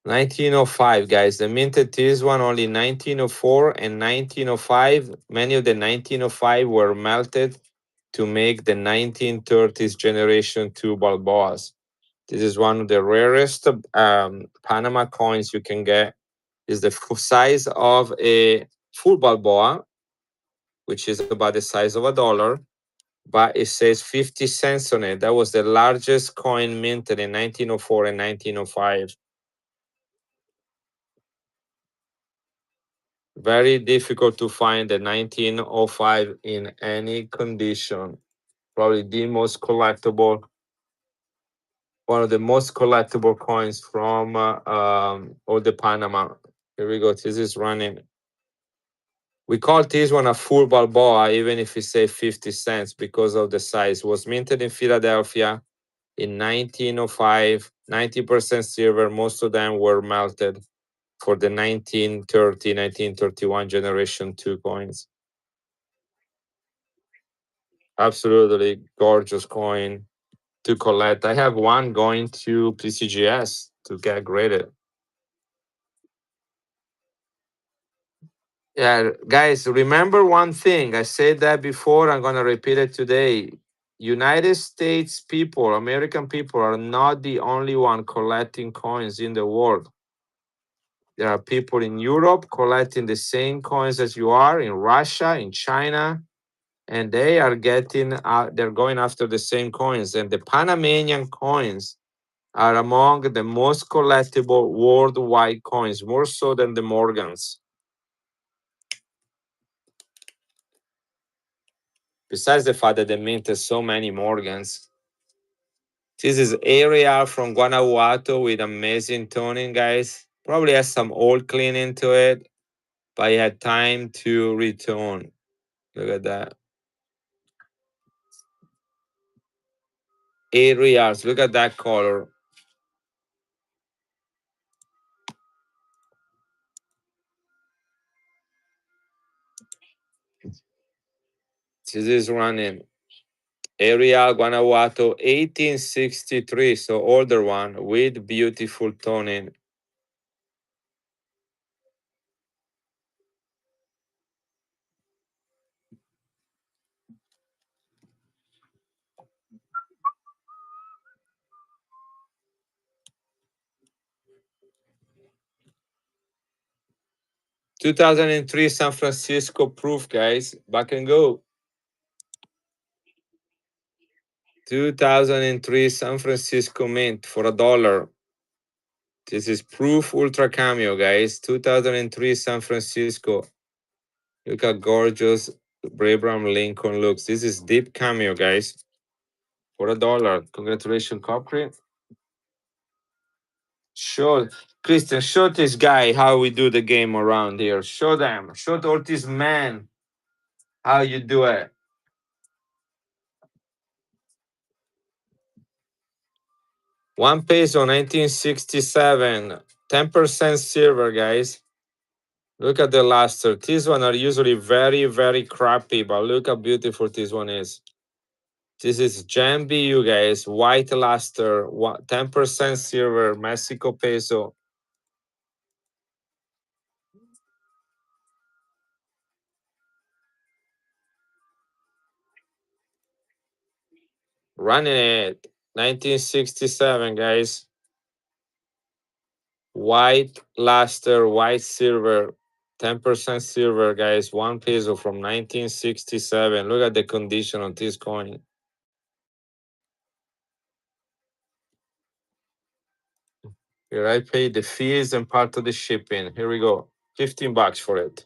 1905, guys. The minted this one only 1904 and 1905. Many of the 1905 were melted to make the 1930s generation 2 Balboas. This is one of the rarest Panama coins you can get. Is the size of a full Balboa, which is about the size of $1, but it says 50 cents on it. That was the largest coin minted in 1904 and 1905. Very difficult to find the 1905 in any condition. Probably the most collectible, one of the most collectible coins from all the Panama. Here we go. This is running. We call this one a full Balboa, even if we say 50 cents because of the size. It was minted in Philadelphia in 1905, 90% silver. Most of them were melted for the 1930, 1931 generation 2 coins. Absolutely gorgeous coin to collect. I have one going to PCGS to get graded. Yeah, guys, remember one thing. I said that before. I'm going to repeat it today. United States people, American people are not the only one collecting coins in the world. There are people in Europe collecting the same coins as you are, in Russia, in China, and they are getting they're going after the same coins. And the Panamanian coins are among the most collectible worldwide coins, more so than the Morgans. Besides the fact that they minted so many Morgans. This is Arial from Guanajuato with amazing toning, guys. Probably has some old cleaning to it, but I had time to retone. Look at that. Arials, look at that color. This is running Arial Guanajuato 1863, so older one with beautiful toning. $2003 San Francisco proof, guys. Back and go. 2003 San Francisco mint for $1. This is proof ultra cameo, guys. 2003 San Francisco. Look how gorgeous Abraham Lincoln looks. This is deep cameo, guys. For $1. Congratulations, Copri. Show Christian, show this guy how we do the game around here. Show them. Show all these men how you do it. $1, 1967. 10% silver, guys. Look at the luster. These one are usually very, very crappy, but look how beautiful this one is. This is Jambi, you guys. White luster, 10% silver, Mexico peso. Running it. 1967, guys. White luster, white silver, 10% silver, guys. $1 from 1967. Look at the condition of this coin. Here I paid the fees and part of the shipping. Here we go. $15 for it.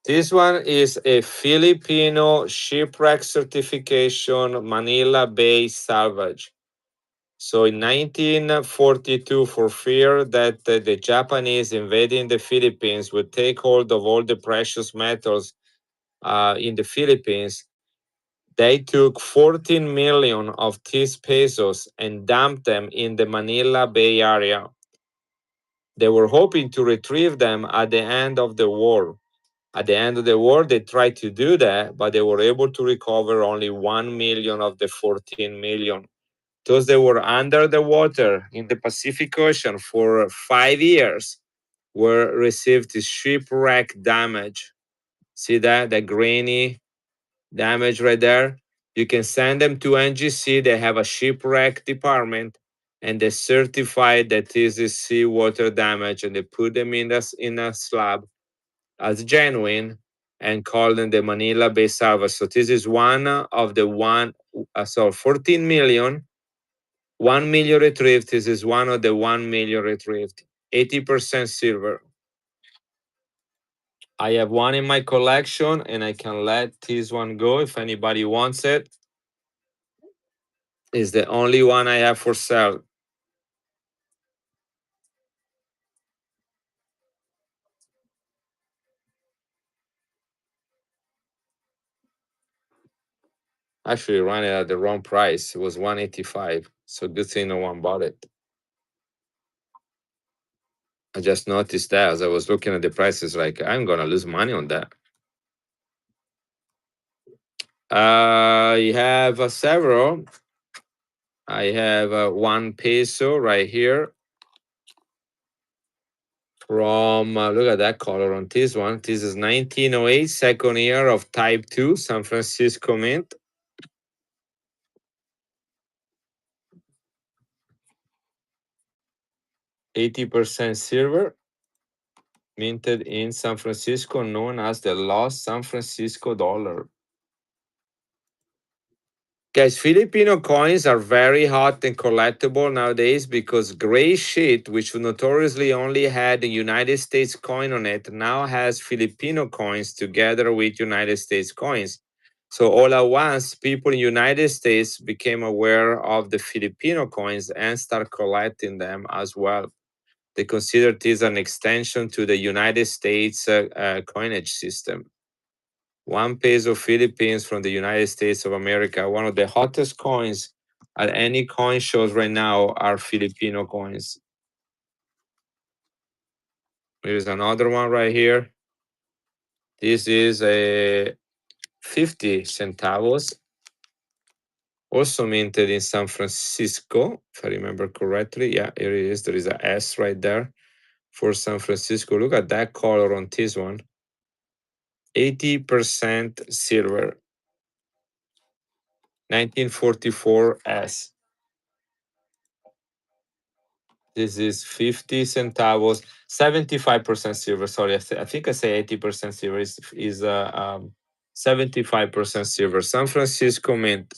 This one is a Filipino shipwreck certification, Manila Bay salvage. So in 1942, for fear that the Japanese invading the Philippines would take hold of all the precious metals in the Philippines, they took 14 million of these pesos and dumped them in the Manila Bay area. They were hoping to retrieve them at the end of the war. At the end of the war, they tried to do that, but they were able to recover only 1 million of the 14 million. Those that were under the water in the Pacific Ocean for 5 years were received shipwreck damage. See that? The grainy damage right there? You can send them to NGC. They have a shipwreck department and they certify that this is seawater damage and they put them in a slab as genuine and call them the Manila Bay salvage. So this is one of the 14 million, 1 million retrieved. This is one of the 1 million retrieved. 80% silver. I have one in my collection and I can let this one go if anybody wants it. It's the only one I have for sale. Actually, ran it at the wrong price. It was 185. So good thing no one bought it. I just noticed that as I was looking at the prices, like I'm gonna lose money on that. I have several. I have $1 right here from, look at that color on this one. This is 1908, second year of Type 2, San Francisco Mint. 80% silver, minted in San Francisco, known as the Lost San Francisco dollar. Guys, Filipino coins are very hot and collectible nowadays because gray sheet, which notoriously only had the United States coin on it, now has Filipino coins together with United States coins. So all at once, people in United States became aware of the Filipino coins and start collecting them as well. They consider this an extension to the United States coinage system. $1 Philippines from the United States of America. One of the hottest coins at any coin shows right now are Filipino coins. Here's another one right here. This is a 50 centavos, also minted in San Francisco, if I remember correctly. Yeah, here it is. There is a S right there for San Francisco. Look at that color on this one. 80% silver. 1944 S. This is 50 centavos, 75% silver. Sorry, I think I say 80% silver is 75% silver. San Francisco Mint.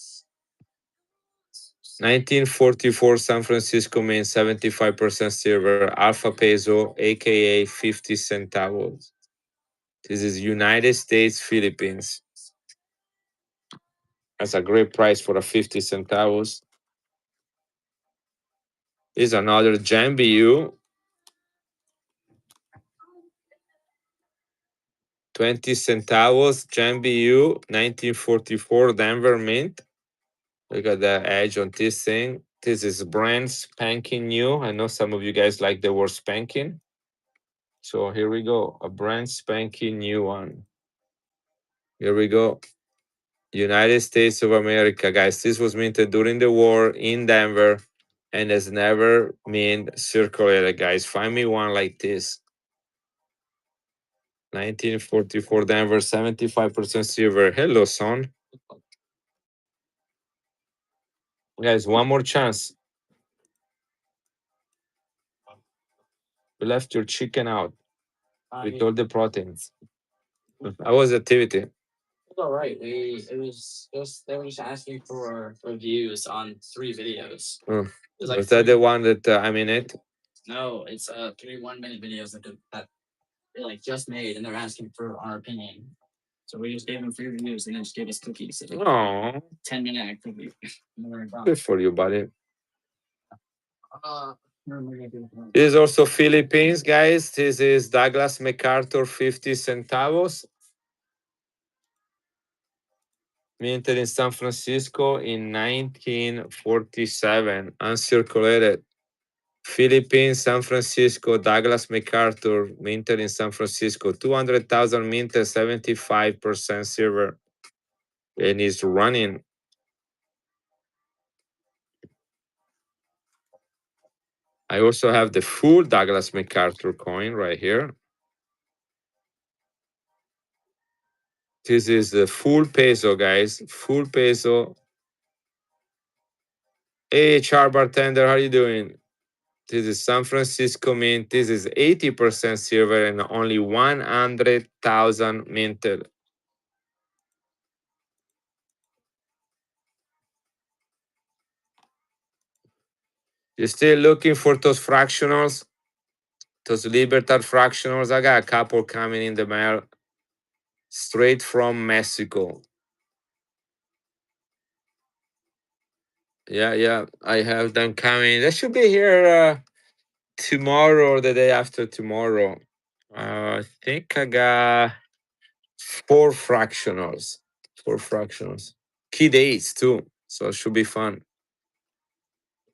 1944 San Francisco Mint, 75% silver. Alpha peso, aka 50 centavos. This is United States, Philippines. That's a great price for a 50 centavos. This is another JAMBU. 20 centavos, JAMBU, 1944 Denver Mint. Look at the edge on this thing. This is brand spanking new. I know some of you guys like the word spanking. So here we go, a brand spanking new one. Here we go. United States of America, guys. This was minted during the war in Denver and has never been circulated, guys. Find me one like this. 1944 Denver, 75% silver. Hello, son. Guys, one more chance. You left your chicken out with all the proteins. How was the activity? All right. It was just they were just asking for reviews on 3 videos. Oh. It was like Was that the three- one that I'm in it? No, it's 3 1-minute videos that they like just made, and they're asking for our opinion. So we just gave them free reviews, and then just gave us cookies. Oh, 10-minute activity. And we're done. good for you, buddy. Uh, This is also Philippines, guys. This is Douglas MacArthur, 50 centavos. Minted in San Francisco in 1947, uncirculated. Philippines, San Francisco, Douglas MacArthur, minted in San Francisco, 200,000 minted, 75% silver. And it's running. I also have the full Douglas MacArthur coin right here. This is the full peso, guys. Full peso. Hey, char bartender, how you doing? This is San Francisco Mint. This is 80% silver and only 100,000 minted. You're still looking for those fractionals? Those Libertad fractionals? I got a couple coming in the mail straight from Mexico. Yeah, I have them coming. They should be here tomorrow or the day after tomorrow. I think I got 4 fractionals. 4 fractionals. Key dates too. So it should be fun.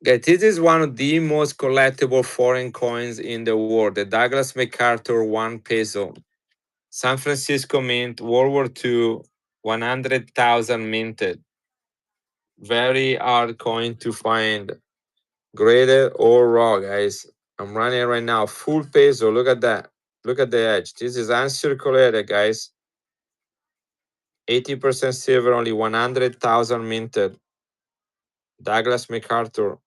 Okay, this is one of the most collectible foreign coins in the world. The Douglas MacArthur 1 peso. San Francisco Mint, World War II, 100,000 minted. Very hard coin to find. Graded or raw, guys. I'm running right now. Full peso. Look at that. Look at the edge. This is uncirculated, guys. 80% silver, only 100,000 minted. Douglas MacArthur.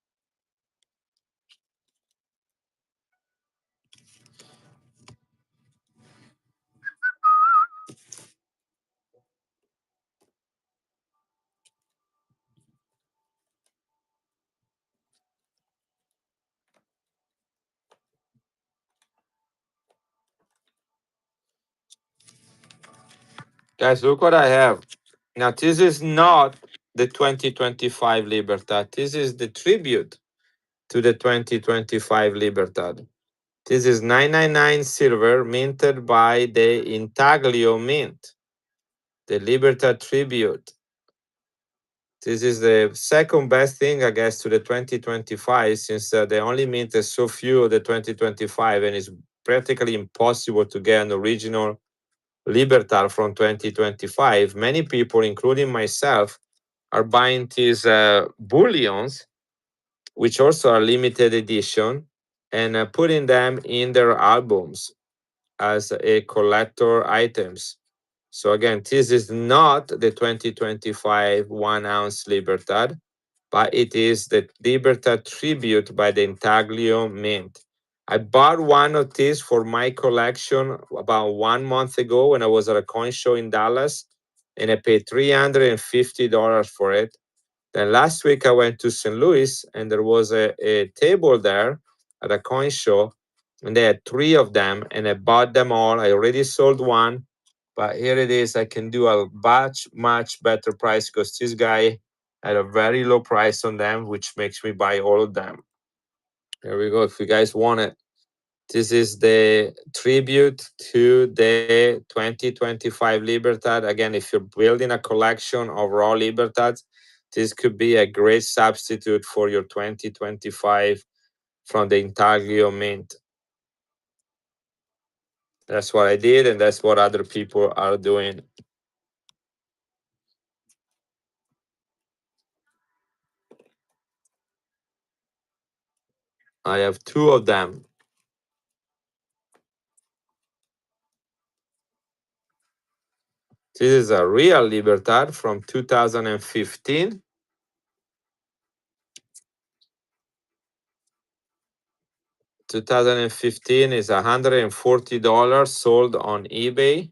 Guys, look what I have. Now, this is not the 2025 Libertad. This is the tribute to the 2025 Libertad. This is 999 silver minted by the Intaglio Mint, the Libertad tribute. This is the second best thing, I guess, to the 2025, since they only minted so few of the 2025, and it's practically impossible to get an original Libertad from 2025. Many people, including myself, are buying these bullions, which also are limited edition, and putting them in their albums as a collector items. So again, this is not the 2025 1-ounce Libertad, but it is the Libertad tribute by the Intaglio Mint. I bought one of these for my collection about 1 month ago when I was at a coin show in Dallas. and I paid $350 for it. Then last week I went to St. Louis and there was a table there at a coin show, and they had 3 of them, and I bought them all. I already sold one, but here it is. I can do a much better price because this guy had a very low price on them, which makes me buy all of them. There we go. If you guys want it, this is the tribute to the 2025 Libertad. Again, if you're building a collection of raw Libertads, this could be a great substitute for your 2025 from the Intaglio Mint. That's what I did, and that's what other people are doing. I have 2 of them. This is a real Libertad from 2015. $2015 is $140 sold on eBay.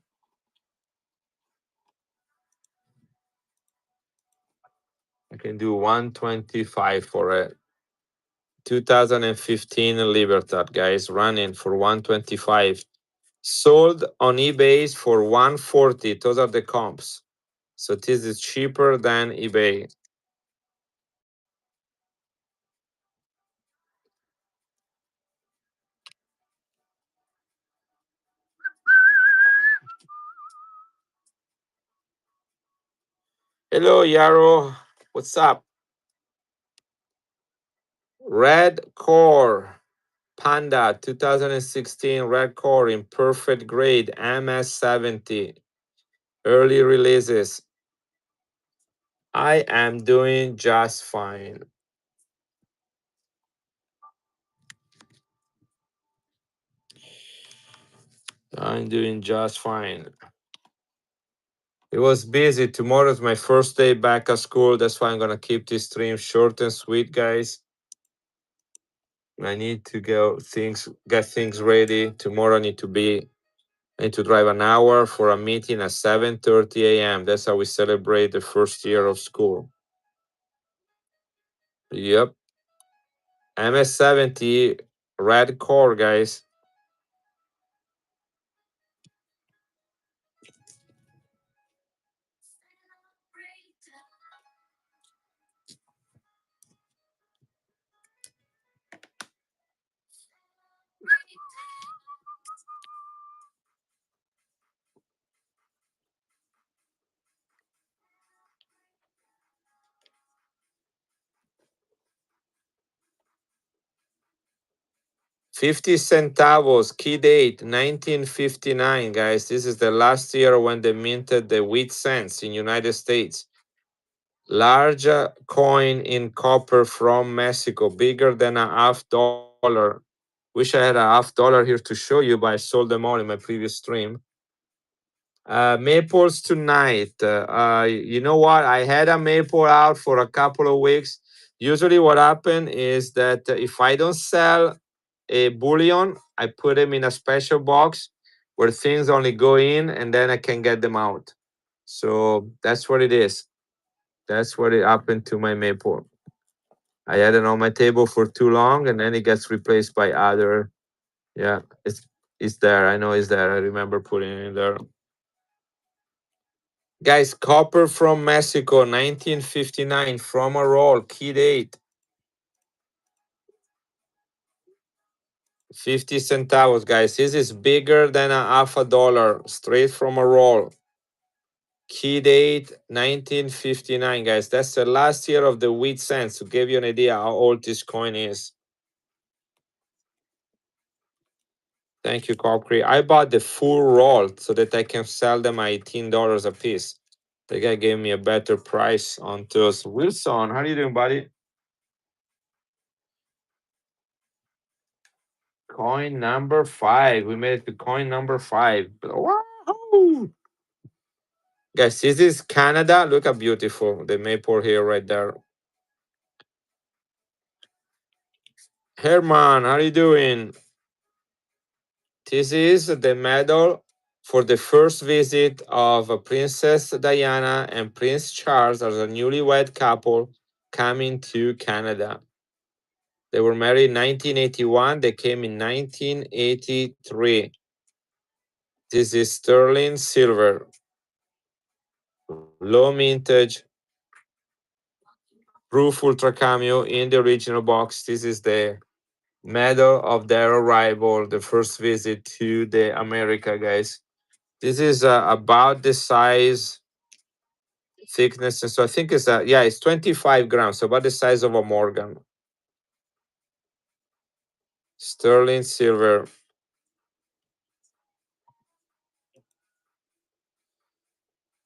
I can do 125 for it. 2015 Libertad, guys, running for 125. Sold on eBay for 140. Those are the comps. So this is cheaper than eBay. Hello, Yaro. What's up? Red Core Panda 2016 Red Core in perfect grade MS70. Early releases. I am doing just fine. I'm doing just fine. It was busy. Tomorrow's my first day back at school. That's why I'm gonna keep this stream short and sweet, guys. I need to get things ready. Tomorrow I need to drive an hour for a meeting at 7:30 a.m. That's how we celebrate the first year of school. Yep. MS70 Red Core, guys. $50 centavos, key date 1959, guys. This is the last year when they minted the wheat cents in United States. Large coin in copper from Mexico, bigger than a $1/2. Wish I had a $1/2 here to show you, but I sold them all in my previous stream. Maples tonight. You know what? I had a maple out for a couple of weeks. Usually, what happens is that if I don't sell a bullion, I put them in a special box where things only go in and then I can get them out. So that's what it is. That's what it happened to my maple. I had it on my table for too long and then it gets replaced by other. Yeah, it's there. I know it's there. I remember putting it in there. Guys, copper from Mexico, 1959, from a roll, key date. 50 centavos, guys. This is bigger than a $1/2, straight from a roll. Key date 1959, guys. That's the last year of the wheat cents to give you an idea how old this coin is. Thank you, Copri. I bought the full roll so that I can sell them at $18 a piece. The guy gave me a better price on those. Wilson, how are you doing, buddy? Coin number 5. We made it to coin number 5. Wow! Guys, this is Canada. Look how beautiful the maple here right there. Herman, how are you doing? This is the medal for the first visit of Princess Diana and Prince Charles as a newlywed couple coming to Canada. They were married in 1981. They came in 1983. This is sterling silver, low mintage, proof ultra cameo in the original box. This is the medal of their arrival, the first visit to the America, guys. This is about the size, thickness, and so I think it's it's 25 grams, so about the size of a Morgan. Sterling silver.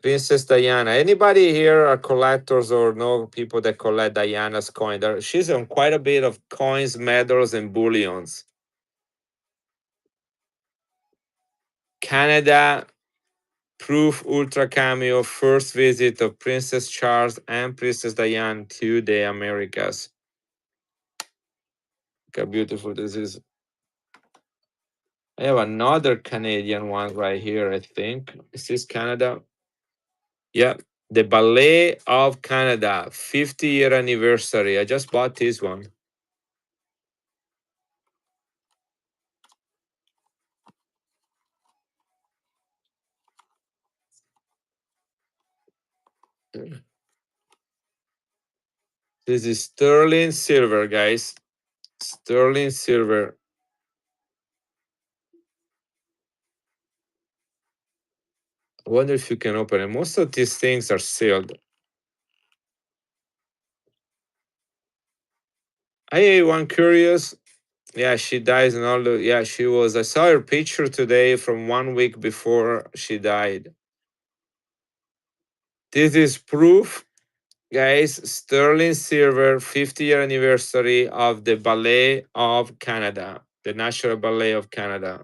Princess Diana. Anybody here are collectors or know people that collect Diana's coin? She's on quite a bit of coins, medals, and bullions. Canada proof ultra cameo first visit of Princess Charles and Princess Diana to the Americas. Look how beautiful this is. I have another Canadian one right here, I think. Is this Canada? Yeah, the Ballet of Canada, 50-year anniversary. I just bought this one. This is sterling silver, guys. Sterling silver. I wonder if you can open it. Most of these things are sealed. Hey, one curious. Yeah, she dies and all the. Yeah, she was. I saw her picture today from 1 week before she died. This is proof, guys. Sterling silver, 50-year anniversary of the Ballet of Canada, the National Ballet of Canada.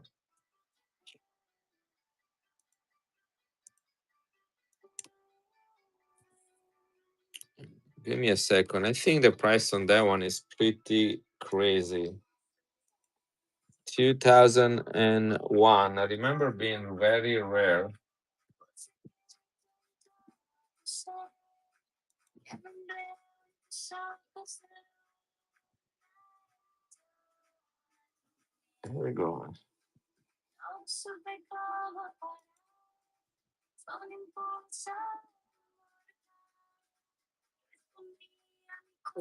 Give me a second. I think the price on that one is pretty crazy. 2001. I remember being very rare. Here we go.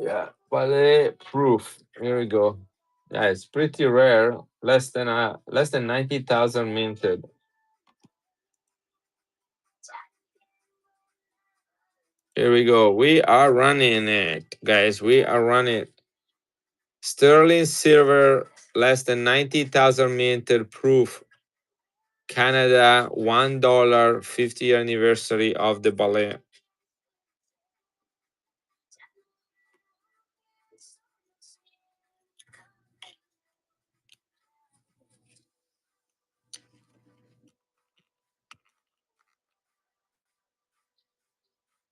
Yeah, ballet proof. Here we go. Yeah, it's pretty rare. Less than 90,000 minted. Here we go. We are running it, guys. We are running sterling silver, less than 90,000 minted proof. Canada, $1, 50th anniversary of the ballet.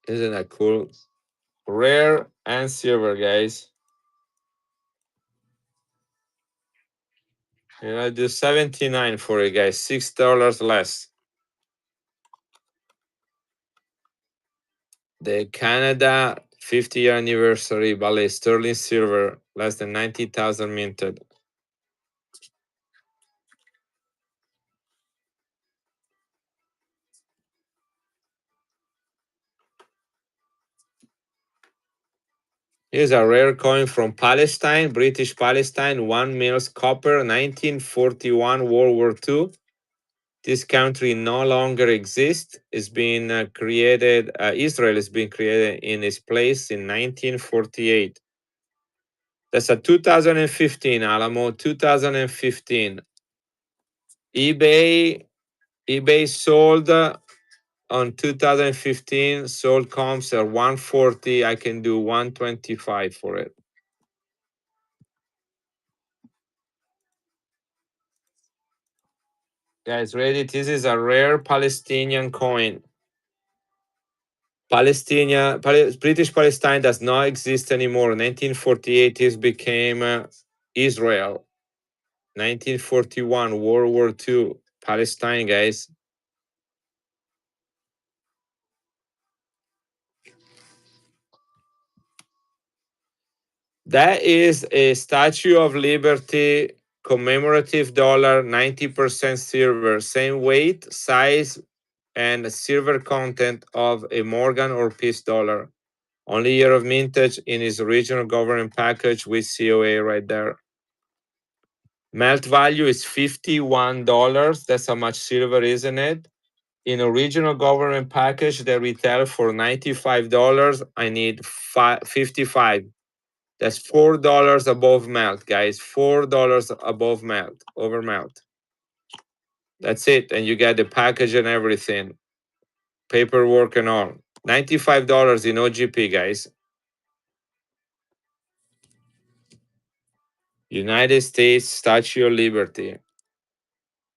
Isn't that cool? Rare and silver, guys. I do 79 for it, guys. $6 less. The Canada 50th anniversary ballet sterling silver, less than 90,000 minted. Here's a rare coin from Palestine, British Palestine, 1 mils copper, 1941 World War II. This country no longer exists. It's been created, Israel has been created in its place in 1948. That's a 2015, Alamo, 2015. eBay sold on 2015, sold comps at 140. I can do 125 for it. Guys, ready? This is a rare Palestinian coin. British Palestine does not exist anymore. 1948, it became Israel. 1941, World War II, Palestine, guys. That is a Statue of Liberty commemorative dollar, 90% silver, same weight, size, and silver content of a Morgan or Peace dollar. Only year of mintage in his original government package with COA right there. Melt value is $51. That's how much silver, isn't it? In original government package, they retail for $95. I need 55. That's $4 above melt, guys. $4 above melt, over melt. That's it. And you get the package and everything, paperwork and all. $95 in OGP, guys. United States Statue of Liberty.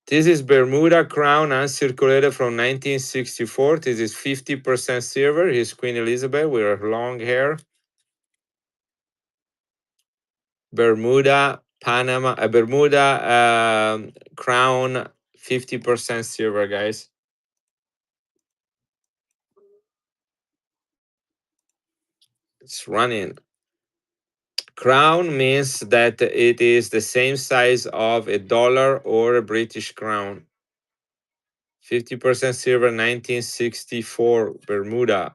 This is Bermuda crown uncirculated from 1964. This is 50% silver. Here's Queen Elizabeth with her long hair. Bermuda, Panama, Bermuda crown, 50% silver, guys. It's running. Crown means that it is the same size of a dollar or a British crown. 50% silver, 1964, Bermuda.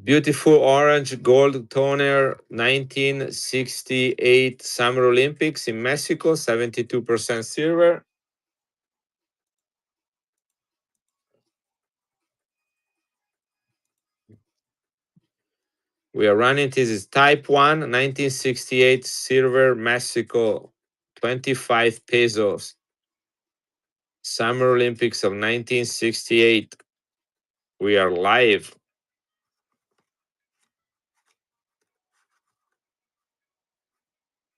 Beautiful orange gold toner, 1968 Summer Olympics in Mexico, 72% silver. We are running, this is type 1, 1968 silver, Mexico, 25 pesos. Summer Olympics of 1968. We are live.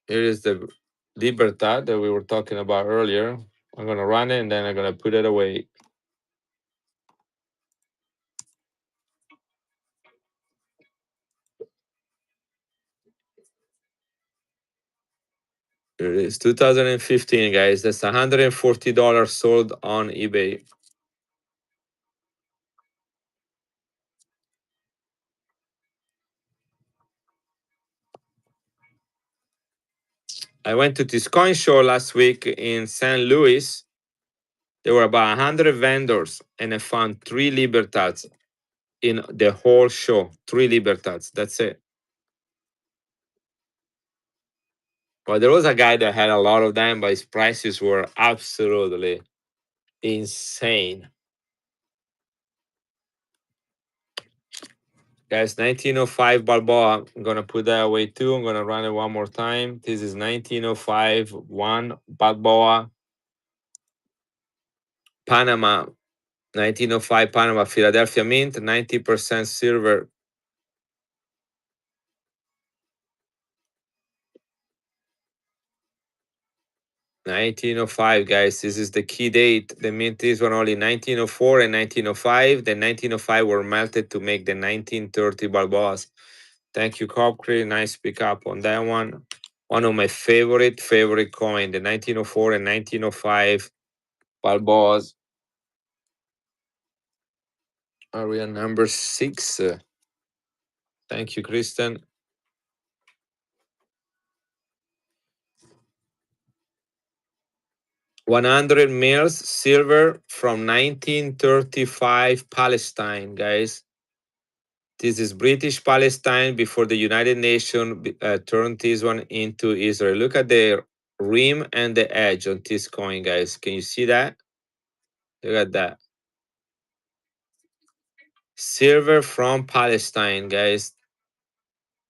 Here is the Libertad that we were talking about earlier. I'm going to run it and then I'm going to put it away. Here it is, 2015, guys. That's $140 sold on eBay. I went to this coin show last week in St. Louis. There were about 100 vendors, and I found 3 Libertads in the whole show. 3 Libertads. That's it. Well, there was a guy that had a lot of them, but his prices were absolutely insane. Guys, 1905 Balboa. I'm going to put that away too. I'm going to run it one more time. This is 1905 1 Balboa. Panama. 1905 Panama, Philadelphia Mint, 90% silver. $1905, guys. This is the key date. The minties were only 1904 and 1905. The 1905 were melted to make the 1930 Balboas. Thank you, Copcree. Nice pick up on that one. One of my favorite coin, the 1904 and 1905 Balboas. Are we on number 6? Thank you, Kristen. $100 mils silver from 1935 Palestine, guys. This is British Palestine before the United Nations turned this one into Israel. Look at the rim and the edge on this coin, guys. Can you see that? Look at that. Silver from Palestine, guys.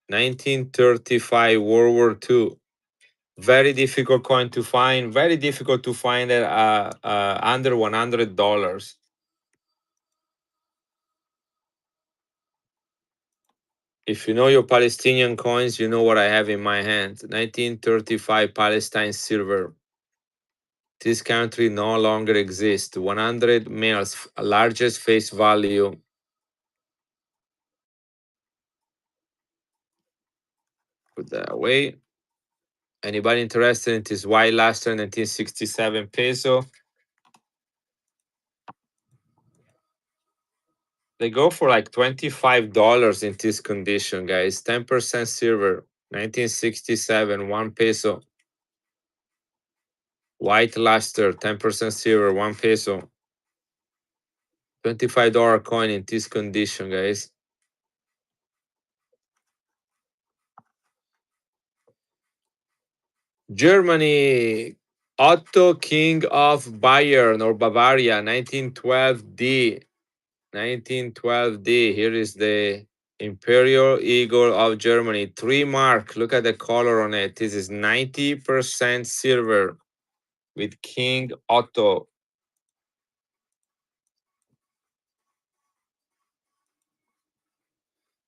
1935, World War II. Very difficult coin to find. Very difficult to find it under $100. If you know your Palestinian coins, you know what I have in my hand. 1935 Palestine silver. This country no longer exists. 100 mils, largest face value. Put that away. Anybody interested in this white luster 1967 peso? They go for like $25 in this condition, guys. 10% silver, 1967, 1 peso. White luster, 10% silver, 1 peso. $25 coin in this condition, guys. Germany, Otto, King of Bayern or Bavaria, 1912D. 1912D. Here is the Imperial Eagle of Germany. 3 mark. Look at the color on it. This is 90% silver with King Otto.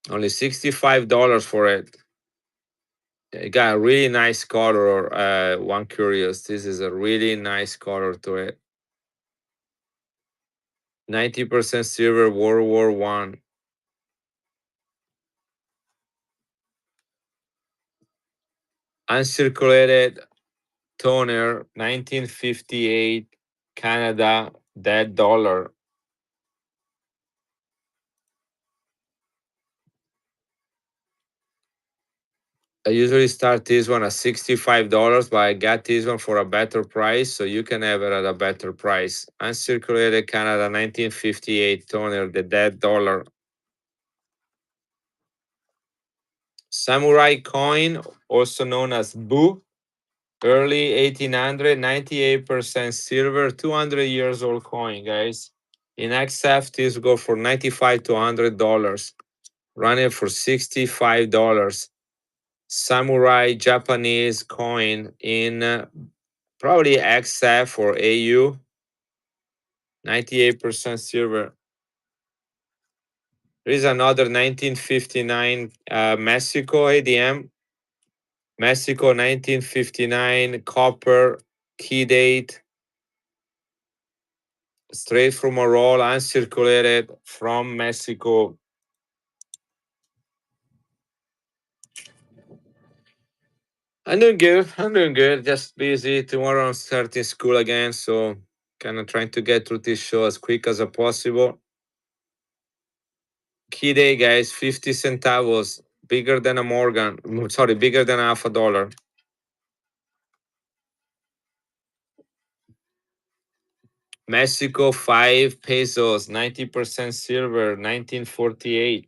Only $65 for it. It got a really nice color. One curious. This is a really nice color to it. 90% silver, World War One. Uncirculated toner, 1958, Canada, dead dollar. I usually start this one at $65, but I got this one for a better price, so you can have it at a better price. Uncirculated Canada, 1958 toner, the dead dollar. Samurai coin, also known as Bu, early 1800, 98% silver, 200 years old coin, guys. In XF, this go for $95 to $100. Running for $65. Samurai Japanese coin in probably XF or AU. 98% silver. There is another 1959 Mexico ADM. Mexico 1959 copper key date. Straight from a roll, uncirculated from Mexico. I'm doing good. I'm doing good. Just busy. Tomorrow I'm starting school again, so kind of trying to get through this show as quick as possible. Key day, guys, 50 centavos, bigger than a Morgan. Sorry, bigger than half a dollar. Mexico, 5 pesos, 90% silver, 1948.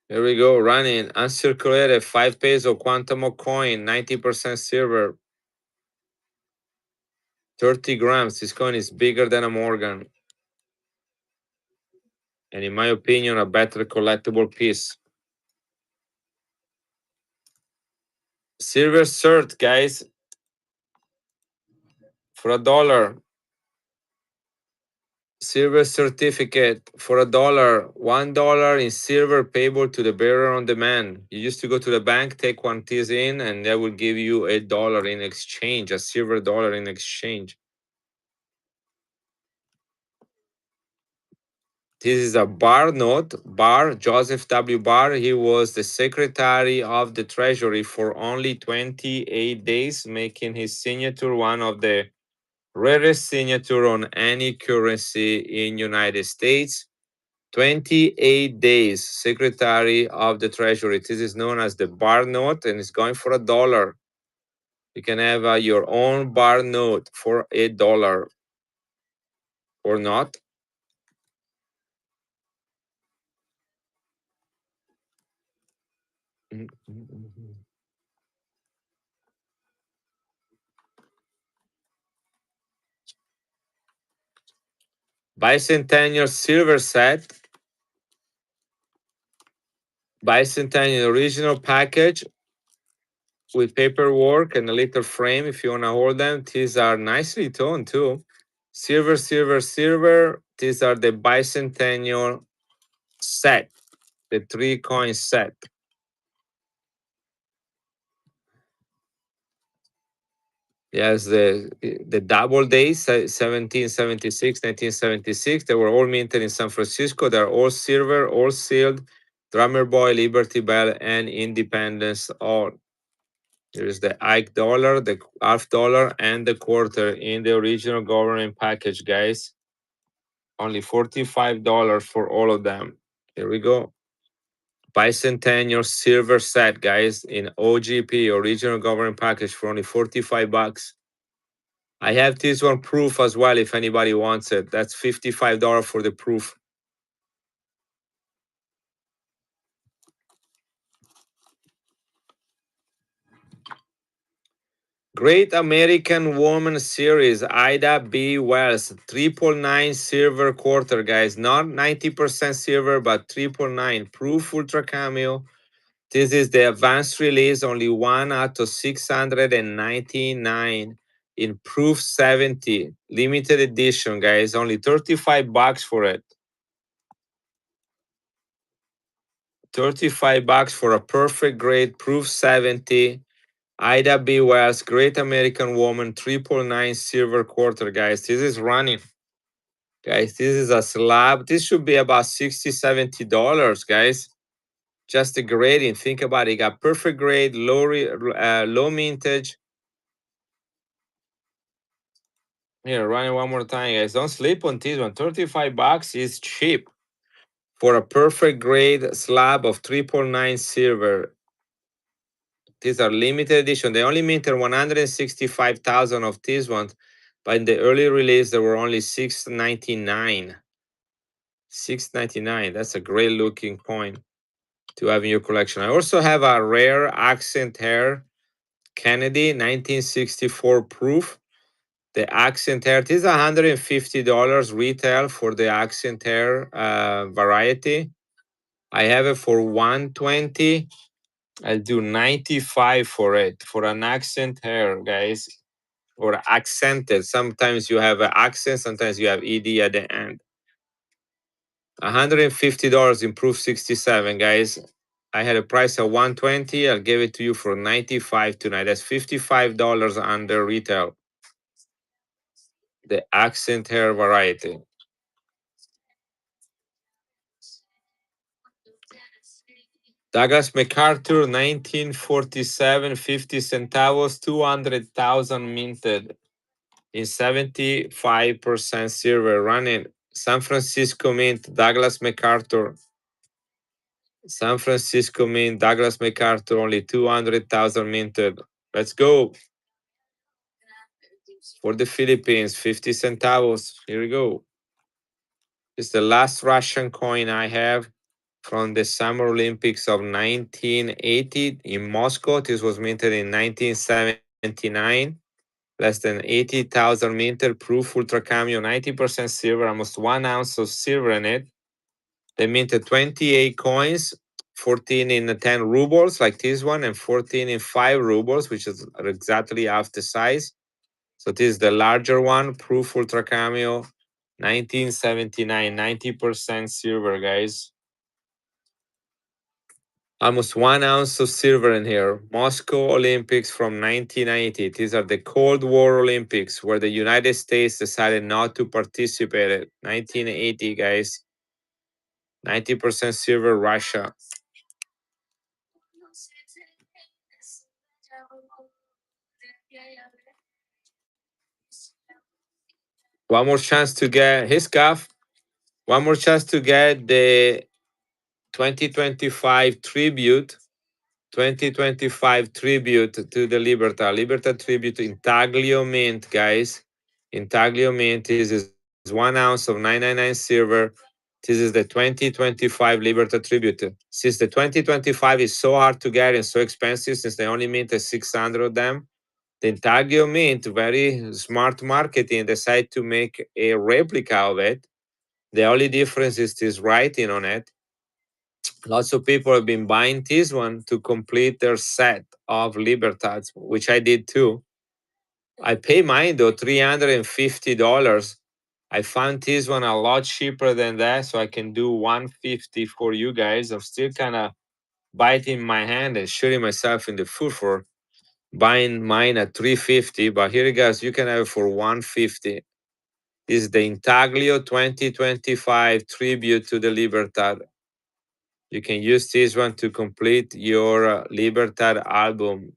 Here we go, running, uncirculated, 5 peso, Quantamo coin, 90% silver, 30 grams. This coin is bigger than a Morgan. And in my opinion, a better collectible piece. Silver cert, guys, for $1. Silver certificate for $1. $1 in silver payable to the bearer on demand. You used to go to the bank, take one this in, and they will give you $1 in exchange, a silver dollar in exchange. This is a Barr note. Barr, Joseph W. Barr, he was the Secretary of the Treasury for only 28 days, making his signature one of the rarest signature on any currency in United States. 28 days, Secretary of the Treasury. This is known as the Barr note, and it's going for $1. You can have your own Barr note for $1 or not. Bicentennial silver set. Bicentennial original package with paperwork and a little frame if you want to hold them. These are nicely toned too. Silver, silver, silver. These are the bicentennial set, the 3 coin set. Yes, the double days, 1776, 1976. They were all minted in San Francisco. They're all silver, all sealed. Drummer Boy, Liberty Bell, and Independence all. There's the Ike dollar, the half dollar, and the quarter in the original government package, guys. Only $45 for all of them. Here we go. Bicentennial silver set, guys, in OGP, original government package, for only 45 bucks. I have this one proof as well if anybody wants it. That's $55 for the proof. Great American Woman Series, Ida B. Wells, 999 silver quarter, guys. Not 90% silver, but 999. Proof Ultra Cameo. This is the advanced release, only one out of 699 in Proof 70. Limited edition, guys. Only 35 bucks for it. 35 bucks for a perfect grade Proof 70. Ida B. Wells, Great American Woman, 999 silver quarter, guys. This is running. Guys, this is a slab. This should be about $60, $70, guys. Just the grading. Think about it. You got perfect grade, low mintage. Here, running one more time, guys. Don't sleep on this one. 35 bucks is cheap for a perfect grade slab of 999 silver. These are limited edition. They only minted 165,000 of these ones, but in the early release, there were only 699. 699. That's a great looking coin to have in your collection. I also have a rare accent hair Kennedy 1964 proof. The accent hair, this is $150 retail for the accent hair variety. I have it for $120. I'll do $95 for it, for an accent hair, guys, or accented. Sometimes you have an accent, sometimes you have ED at the end. $150 in proof 67, guys. I had a price of $120. I'll give it to you for $95 tonight. That's $55 under retail. The accent hair variety. Douglas MacArthur, 1947, 50 centavos, 200,000 minted in 75% silver, running San Francisco Mint, Douglas MacArthur. San Francisco Mint, Douglas MacArthur, only 200,000 minted. Let's go. For the Philippines, 50 centavos. Here we go. It's the last Russian coin I have from the Summer Olympics of 1980 in Moscow. This was minted in 1979. Less than 80,000 minted, proof Ultra Cameo, 90% silver, almost 1 ounce of silver in it. They minted 28 coins, 14 in 10 rubles, like this one, and 14 in 5 rubles, which is exactly half the size. So this is the larger one, proof Ultra Cameo, 1979, 90% silver, guys. Almost 1 ounce of silver in here. Moscow Olympics from 1990. These are the Cold War Olympics where the United States decided not to participate in. 1980, guys. 90% silver, Russia. One more chance to get his cuff. One more chance to get the 2025 tribute. 2025 tribute to the Libertad. Libertad tribute Intaglio Mint, guys. Intaglio Mint is 1 ounce of 999 silver. This is the 2025 Libertad tribute. Since the 2025 is so hard to get and so expensive, since they only minted 600 of them, the Intaglio Mint, very smart marketing, decided to make a replica of it. The only difference is this writing on it. Lots of people have been buying this one to complete their set of Libertads, which I did too. I pay mine though, $350. I found this one a lot cheaper than that, so I can do $150 for you guys. I'm still kind of biting my hand and shooting myself in the foot for buying mine at $350. But here, guys, you can have it for $150. This is the Intaglio 2025 tribute to the Libertad. You can use this one to complete your Libertad album.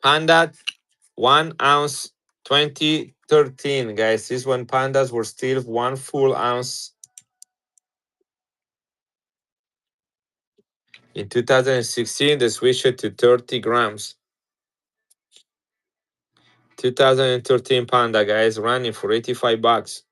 Panda, 1 ounce, 2013, guys. This when pandas were still 1 full ounce. In 2016, they switched it to 30 grams. 2013 Panda, guys, running for 85 bucks.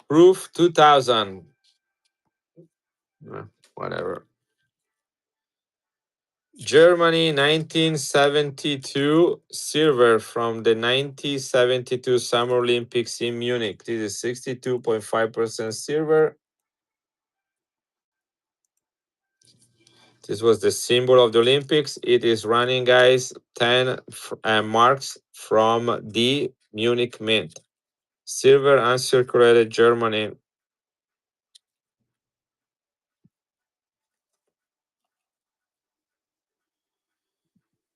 Proof 2000. Whatever. Germany 1972 silver from the 1972 Summer Olympics in Munich. This is 62.5% silver. This was the symbol of the Olympics. It is running, guys, 10 marks from the Munich Mint. Silver uncirculated Germany.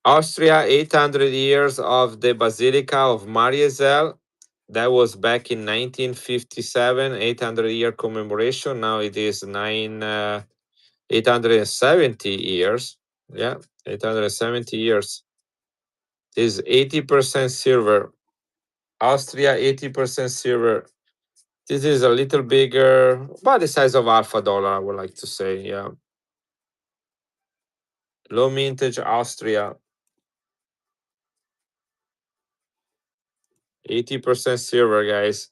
Austria, 800 years of the Basilica of Mariazell. That was back in 1957, 800-year commemoration. Now it is 870 years. Yeah, 870 years. This is 80% silver. Austria, 80% silver. This is a little bigger, about the size of Alpha Dollar, I would like to say. Yeah. Low mintage Austria. 80% silver, guys.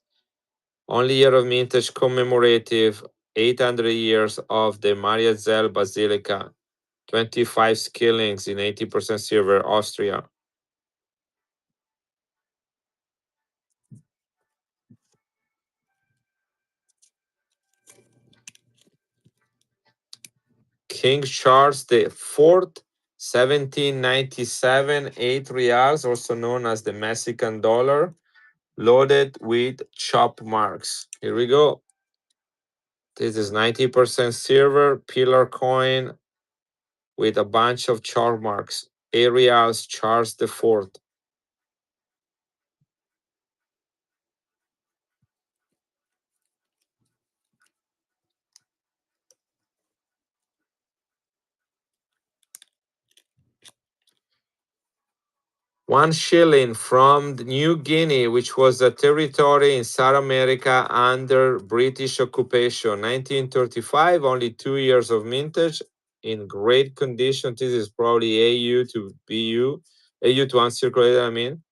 Only year of mintage commemorative, 800 years of the Mariazell Basilica. 25 skillings in 80% silver, Austria. King Charles the Fourth, 1797, 8 reals, also known as the Mexican dollar, loaded with chop marks. Here we go. This is 90% silver, pillar coin with a bunch of chop marks. 8 reals, Charles the Fourth. $1 from New Guinea, which was a territory in South America under British occupation. 1935, only 2 years of mintage, in great condition. This is probably AU to BU, AU to uncirculated, I mean.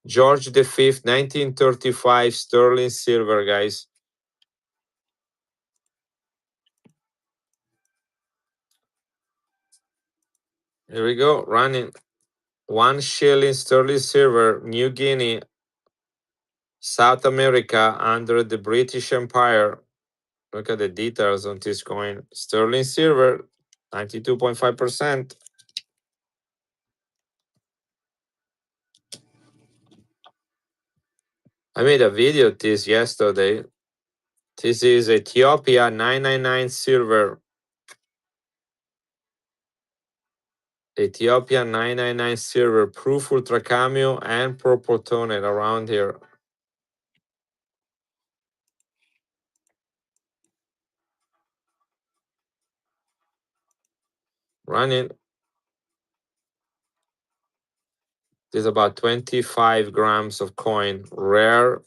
George V, 1935, sterling silver, guys. Here we go, running. $1 sterling silver, New Guinea, South America under the British Empire. Look at the details on this coin. Sterling silver, 92.5%. I made a video of this yesterday. This is Ethiopia 999 silver. Ethiopia 999 silver, proof ultra cameo and purple tone around here. Running. This is about 25 grams of coin. Rare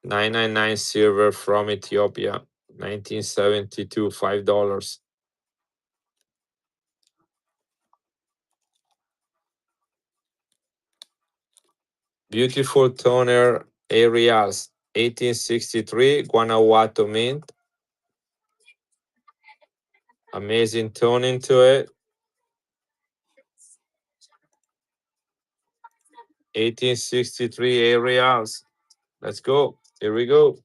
999 silver from Ethiopia. 1972, $5. Beautiful toner Arials, 1863, Guanajuato mint. Amazing toning to it. 1863 Arials. Let's go. Here we go.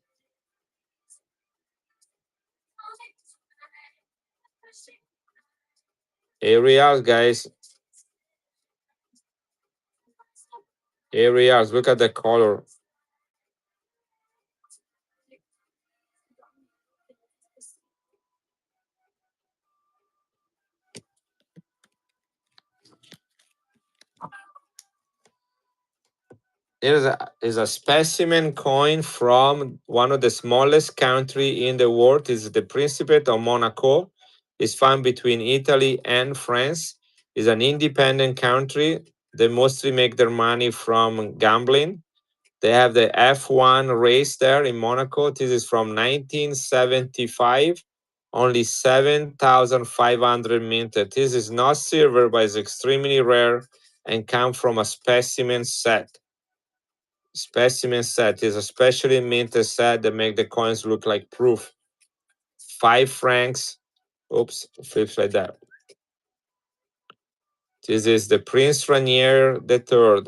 Arials, guys. Arials. Look at the color. Is a specimen coin from one of the smallest country in the world. Is the Principate of Monaco. Is found between Italy and France. Is an independent country. They mostly make their money from gambling. They have the F1 race there in Monaco. This is from 1975. Only 7,500 minted. This is not silver, but it's extremely rare and come from a specimen set. Specimen set is a specially minted set that make the coins look like proof. 5 francs. Oops, flips like that. This is the Prince Rainier III,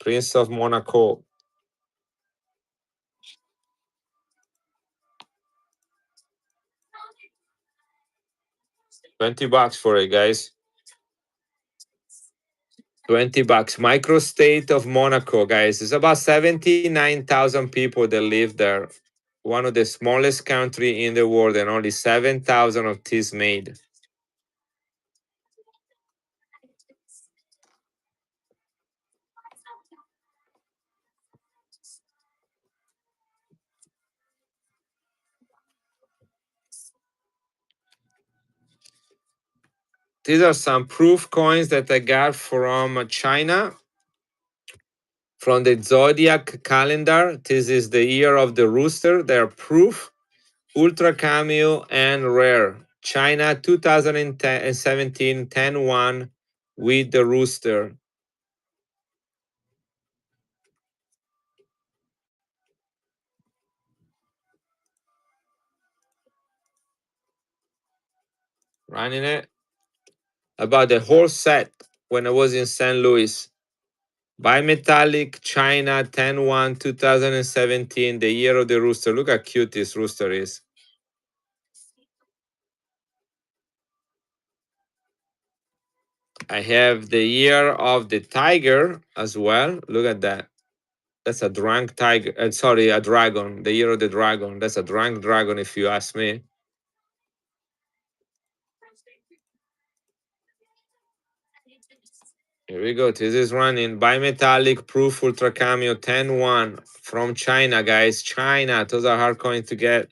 Prince of Monaco. $20 for it, guys. $20. Microstate of Monaco, guys. It's about 79,000 people that live there. One of the smallest country in the world, and only 7,000 of these made. These are some proof coins that I got from China, from the zodiac calendar. This is the year of the rooster. They're proof, ultra cameo, and rare. China 2017 10-1 with the rooster. Running it. About the whole set when I was in St. Louis. Bimetallic China 10-1 2017, the year of the rooster. Look how cute this rooster is. I have the year of the tiger as well. Look at that. That's a drunk tiger. Sorry, a dragon. The year of the dragon. That's a drunk dragon, if you ask me. Here we go. This is running bimetallic proof ultra cameo 10-1 from China, guys. China. Those are hard coins to get.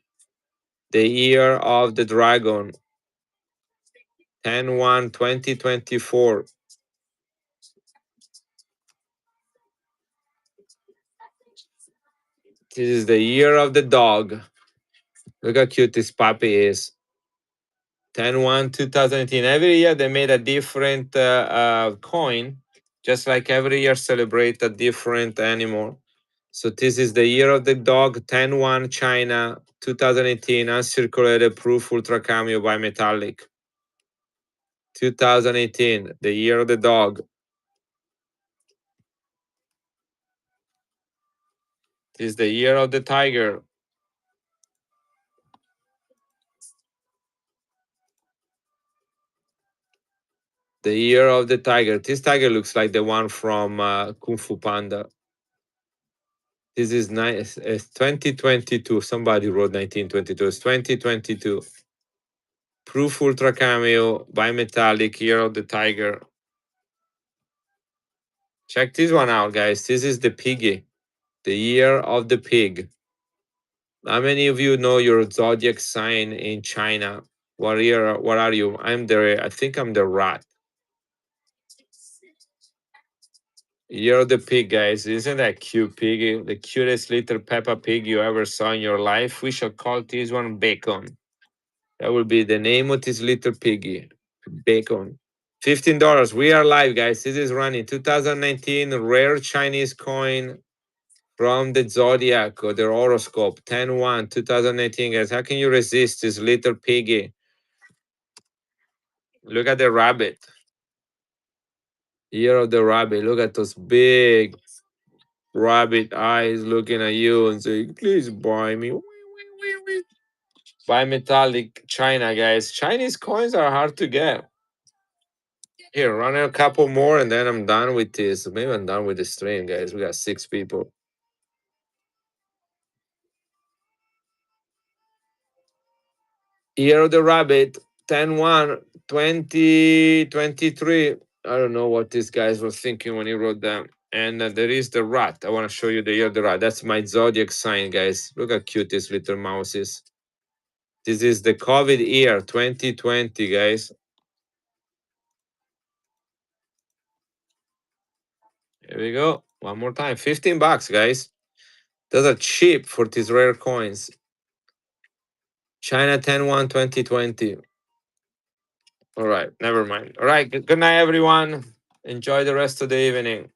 The year of the dragon. 10-1 2024. This is the year of the dog. Look how cute this puppy is. 10-1 2018. Every year they made a different coin, just like every year celebrate a different animal. So this is the year of the dog, 10-1 China 2018, uncirculated proof ultra cameo bimetallic. 2018, the year of the dog. This is the year of the tiger. The year of the tiger. This tiger looks like the one from Kung Fu Panda. This is nice. It's 2022. Somebody wrote 1922. It's 2022. Proof ultra cameo bimetallic year of the tiger. Check this one out, guys. This is the piggy. The year of the pig. How many of you know your zodiac sign in China? What year? What are you? I think I'm the rat. Year of the pig, guys. Isn't that cute piggy? The cutest little Peppa Pig you ever saw in your life. We shall call this one Bacon. That will be the name of this little piggy. Bacon. $15. We are live, guys. This is running 2019 rare Chinese coin from the zodiac or the horoscope. 10-1 2018, guys. How can you resist this little piggy? Look at the rabbit. Year of the rabbit. Look at those big rabbit eyes looking at you and saying, please buy me. Bimetallic China, guys. Chinese coins are hard to get. Here, run a couple more and then I'm done with this. Maybe I'm done with the stream, guys. We got 6 people. Year of the rabbit, 10-1, 2023. I don't know what these guys were thinking when he wrote that. And there is the rat. I want to show you the year of the rat. That's my zodiac sign, guys. Look how cute this little mouse is. This is the COVID year, 2020, guys. Here we go. One more time. 15 bucks, guys. Those are cheap for these rare coins. China 10-1 2020. All right, never mind. All right, good night, everyone. Enjoy the rest of the evening.